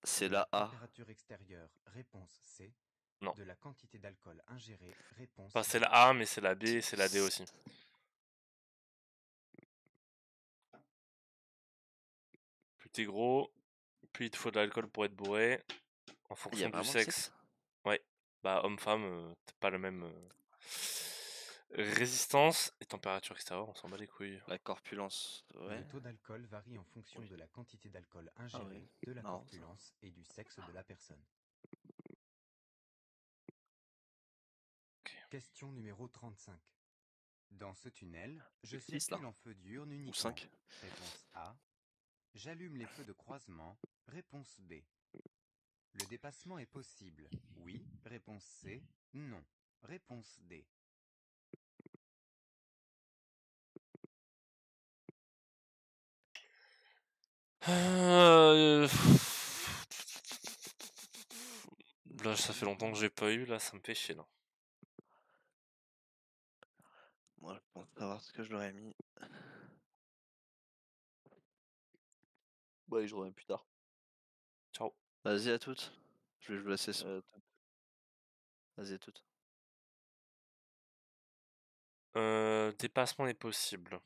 C'est de la la A. température extérieure, réponse C, Non. de la quantité d'alcool ingérée, réponse Enfin, c'est D. la A, mais c'est la B et c'est la D aussi. Plus t'es gros, plus il te faut de l'alcool pour être bourré. En Il y fonction a du vraiment le sexe. sexe? Ouais. Bah, homme-femme, t'as pas le même résistance et température extérieure, on s'en bat les couilles. La corpulence, ouais. Le taux d'alcool varie en fonction de la quantité d'alcool Ah ingérée, oui, de la marrant ça. corpulence et du sexe de la personne. Ok. Question numéro 35. Dans ce tunnel, je 6 là. circule en feu diurne Ou uniquement. 5. Réponse A. J'allume les feux de croisement. Réponse B. Le dépassement est possible. Oui. Réponse C. Non. Réponse D. Là, ça fait longtemps que j'ai pas eu, là, ça me fait chier, là. Moi, je pense savoir ce que je l'aurais mis. Ouais, je reviens plus tard. Ciao. Vas-y, à toutes. Je vais jouer à ça. Vas-y, à toutes. Dépassement est possible.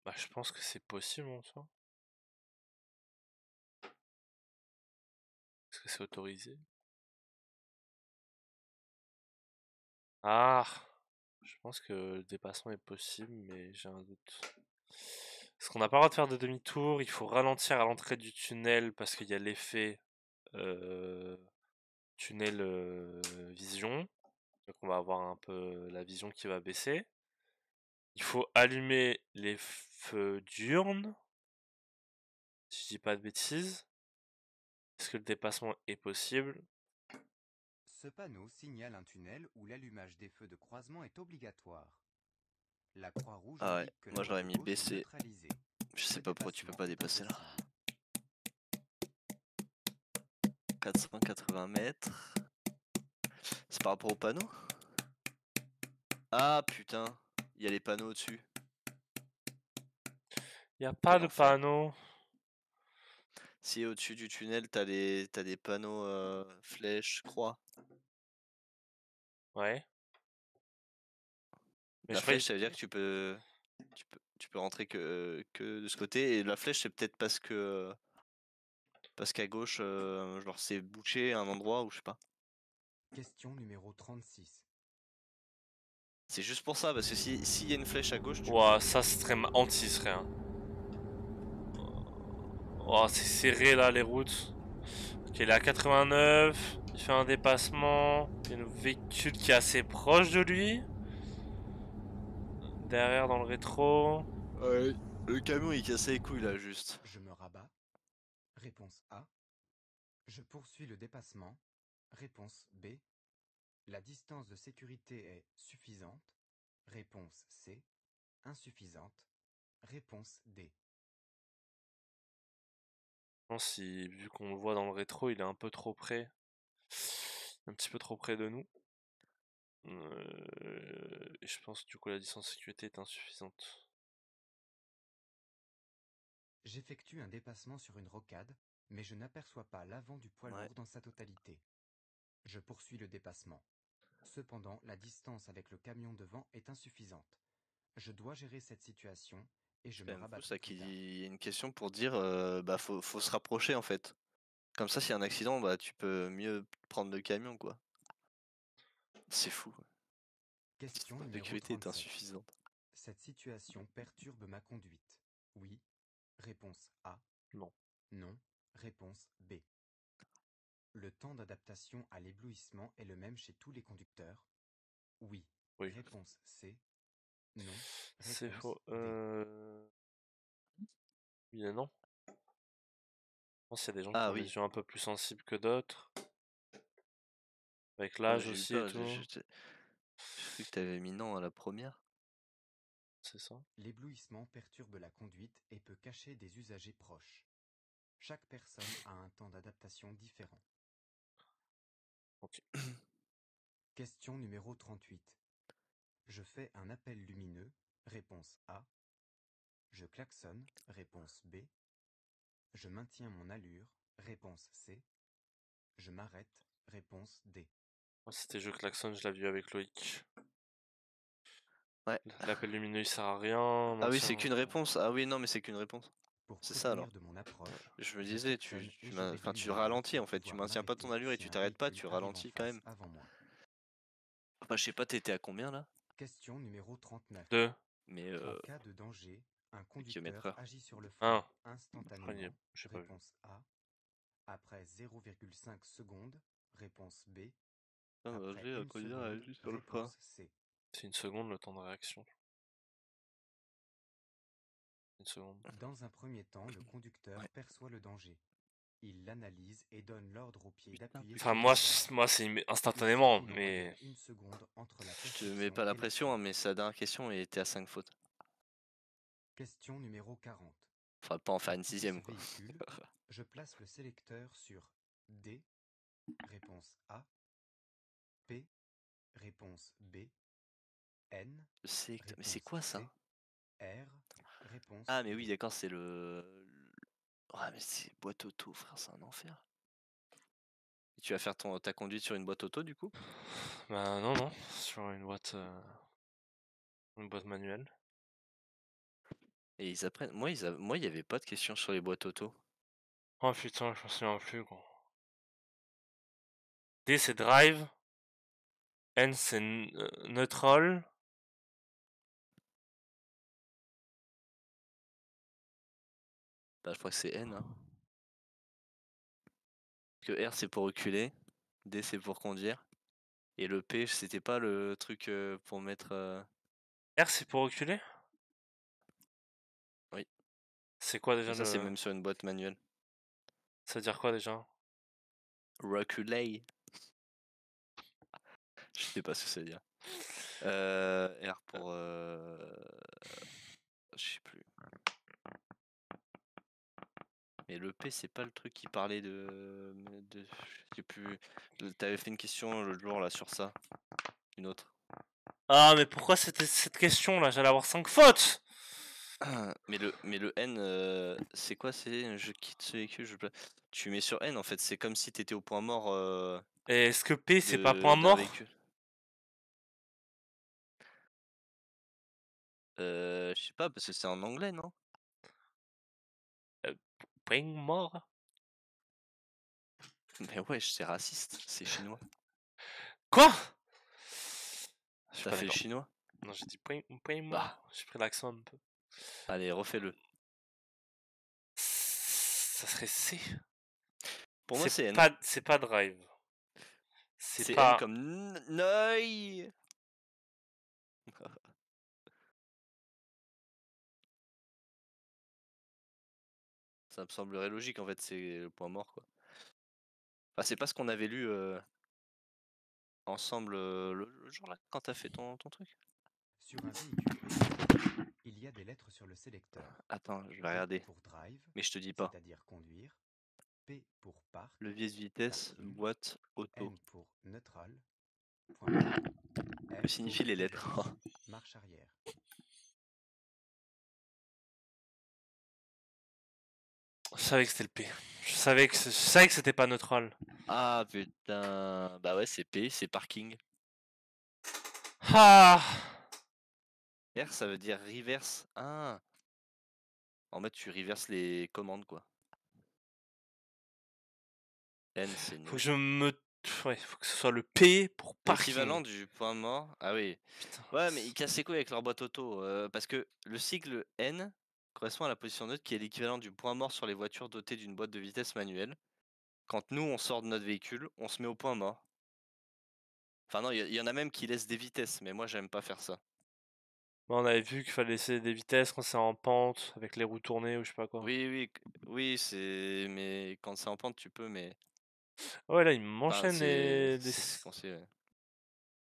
Bah, je pense que c'est possible en soi. Est-ce que c'est autorisé? Ah! Je pense que le dépassement est possible, mais j'ai un doute. Parce qu'on n'a pas le droit de faire de demi-tour, il faut ralentir à l'entrée du tunnel parce qu'il y a l'effet tunnel vision. Donc on va avoir un peu la vision qui va baisser. Il faut allumer les feux diurnes. Si je dis pas de bêtises. Est-ce que le dépassement est possible? Ce panneau signale un tunnel où l'allumage des feux de croisement est obligatoire. La croix rouge Ah ouais, indique que la moi je voie l'aurais de mis gauche est baissé. neutralisée. Je sais Le pas pourquoi tu peux dépassement pas est dépasser là. impossible. 480 mètres. C'est par rapport au panneau? Ah putain, il y a les panneaux au-dessus. Il n'y a pas Quel de enfer. panneau. Si au-dessus du tunnel, t'as des panneaux flèches, croix. Ouais. Mais La je croyais flèche, ça veut dire que tu peux rentrer que de ce côté. Et la flèche, c'est peut-être parce qu'à gauche, genre c'est bouché à un endroit où je sais pas. Question numéro 36. C'est juste pour ça, parce que s'il y a une flèche à gauche, tu Ouah, peux. ça serait anti serait. Hein. Oh, c'est serré là les routes. Ok, il est à 89. Il fait un dépassement. Il y a un véhicule qui est assez proche de lui. Derrière dans le rétro. Ouais, le camion il cassait les couilles là, juste. Je me rabats. Réponse A. Je poursuis le dépassement. Réponse B. La distance de sécurité est suffisante. Réponse C. Insuffisante. Réponse D. Je pense si, vu qu'on le voit dans le rétro, il est un peu trop près. Un petit peu trop près de nous. Et je pense que du coup la distance de sécurité est insuffisante. J'effectue un dépassement sur une rocade, mais je n'aperçois pas l'avant du poids lourd dans sa totalité. Je poursuis le dépassement. Cependant, la distance avec le camion devant est insuffisante. Je dois gérer cette situation et je C'est me quand même fou rabattrai ça plus qu'il tard. y ait une question pour dire bah faut se rapprocher en fait. Comme ça, s'il y a un accident, bah tu peux mieux prendre le camion quoi. C'est fou. Question La numéro sécurité est 37. insuffisante. Cette situation perturbe ma conduite. Oui. Réponse A. Non. Non. Réponse B. Le temps d'adaptation à l'éblouissement est le même chez tous les conducteurs. Oui. Oui. Réponse C. Non. C'est Réponse faux. D. Oui et non. Je pense qu'il y a des gens qui Ah ont oui. les yeux un peu plus sensibles que d'autres. Avec Ah, l'âge j'ai eu aussi et peur. tout. J'ai cru que t'avais mis non à la première. C'est ça. L'éblouissement perturbe la conduite et peut cacher des usagers proches. Chaque personne a un temps d'adaptation différent. Ok. Question numéro 38. Je fais un appel lumineux. Réponse A. Je klaxonne. Réponse B. Je maintiens mon allure. Réponse C. Je m'arrête. Réponse D. Moi, c'était jeu klaxon, je l'ai vu avec Loïc. Ouais. L'appel lumineux il sert à rien. Ah oui, maintien- c'est qu'une réponse. Ah oui, non, mais c'est qu'une réponse. Pour C'est ça alors. prévenir de mon approche, Je me je disais, klaxonne et je enfin, régule tu mon allure ralentis pour en fait. Tu pouvoir maintiens pas ton m'arrêter allure et si tu un t'arrêtes pas, véhicule tu arrive en ralentis quand face même. avant moi. Bah, je sais pas, t'étais à combien là? Question numéro 39. 2. Mais En cas de danger, un conducteur km/h. agit sur le 1. frein instantanément. J'ai pas vu. Réponse A. Après 0,5 secondes. Réponse B. Ah, bah, Après j'ai à 1 conduire seconde. juste sur le frein. Réponse C. C'est une seconde le temps de réaction. Une seconde. Dans un premier temps, le conducteur Ouais. perçoit le danger. Il l'analyse et donne l'ordre au pied Putain, d'appuyer Enfin, sur le moi, pédale. moi c'est Il instantanément, suffit mais. d'environ 1 seconde entre la Je te perception mets pas la et pression, hein, l'action. mais sa dernière question était à 5 fautes. Question numéro 40. Faudra pas en faire Pour une quitter sixième ce quoi. véhicule, je place le sélecteur sur D. Réponse A. P. Réponse B. N. Je sais, mais c'est Réponse quoi ça? C. R. Réponse Ah mais oui, D. d'accord, c'est le. Ouais, mais c'est boîte auto, frère, c'est un enfer. Et tu vas faire ta conduite sur une boîte auto du coup? Bah, non. Sur une boîte manuelle. Et ils apprennent. Moi, il y avait pas de questions sur les boîtes auto. Oh putain, je me souviens plus, gros. D c'est drive. N c'est neutral. Bah, je crois que c'est N. Hein. Parce que R c'est pour reculer, D c'est pour conduire. Et le P, c'était pas le truc pour mettre. R c'est pour reculer. Oui. C'est quoi déjà Et ça, c'est le. même sur une boîte manuelle. Ça veut dire quoi déjà? Reculer. Je sais pas ce que ça veut dire. R pour. Je sais plus. Mais le P, c'est pas le truc qui parlait de. Je sais plus. T'avais fait une question l'autre jour là sur ça. Une autre. Ah, mais pourquoi c'était cette question là? J'allais avoir 5 fautes! Mais le N, c'est quoi? C'est je quitte ce véhicule, tu mets sur N en fait, c'est comme si t'étais au point mort Et est-ce que P c'est pas point d'un mort? véhicule. Je sais pas, parce que c'est en anglais, non? Point mort? Mais wesh, c'est raciste, c'est chinois. Quoi? Je suis T'as pas fait le d'accord. chinois? Non, j'ai dit point mort. Bah, J'ai pris l'accent un peu. allez, refais-le. Ça serait C. Pour moi, c'est N. C'est pas drive. C'est C'est pas. N comme Noi. Ça me semblerait logique en fait, c'est le point mort quoi. Enfin, c'est pas ce qu'on avait lu ensemble le jour là, quand t'as fait ton truc. Sur un véhicule automatique, il y a des lettres sur le sélecteur. Attends, je vais D regarder. pour drive, Mais je te dis pas. c'est-à-dire conduire. P pour park. Levier de vitesse, parking. boîte, auto. N pour neutral. Point barre. Que R signifient pour les lettres? reverse, marche arrière. Je savais que c'était le P. Je savais que c'était pas neutral. Ah putain. Bah ouais, c'est P, c'est parking. Ah! R, ça veut dire reverse. Ah. En fait, tu reverses les commandes, quoi. N, c'est Faut que nul. je me... Ouais, faut que ce soit le P pour L'équivalent parking. du point mort. Ah oui. Putain. Ouais, mais ils cassent les couilles avec leur boîte auto. Parce que le sigle N correspond à la position neutre qui est l'équivalent du point mort sur les voitures dotées d'une boîte de vitesse manuelle. Quand nous, on sort de notre véhicule, on se met au point mort. Enfin non, il y en a même qui laissent des vitesses, mais moi, j'aime pas faire ça. On avait vu qu'il fallait laisser des vitesses quand c'est en pente, avec les roues tournées ou je sais pas quoi. Oui, c'est... Mais quand c'est en pente, tu peux, mais... Ouais, là, il Enfin, m'enchaîne c'est conseillé, ouais.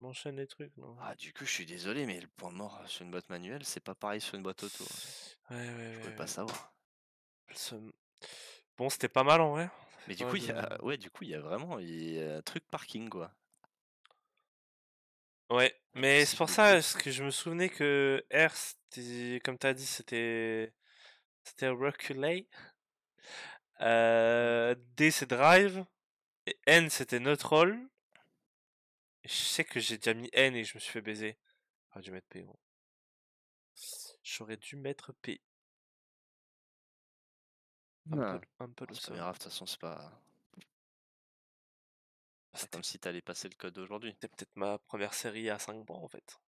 m'enchaîne les trucs, non. Ah, du coup, je suis désolé, mais le point mort sur une boîte manuelle, c'est pas pareil sur une boîte auto. Ouais, Je pouvais pas savoir. Le seum. Bon, c'était pas mal en vrai. Ça fait Mais du pas coup, de- il y a vraiment un truc parking, quoi. Ouais, mais c'est Sigle pour de ça, plus. parce que je me souvenais que R, comme t'as dit, c'était reculé. D, c'est drive. Et N, c'était neutral. Et je sais que j'ai déjà mis N et je me suis fait baiser. J'aurais dû mettre P, bon. J'aurais dû mettre P. Un peu le C'est pas seum. grave, de toute façon, c'est pas C'était comme si t'allais passer le code aujourd'hui. peut-être ma première série à 5 points en fait.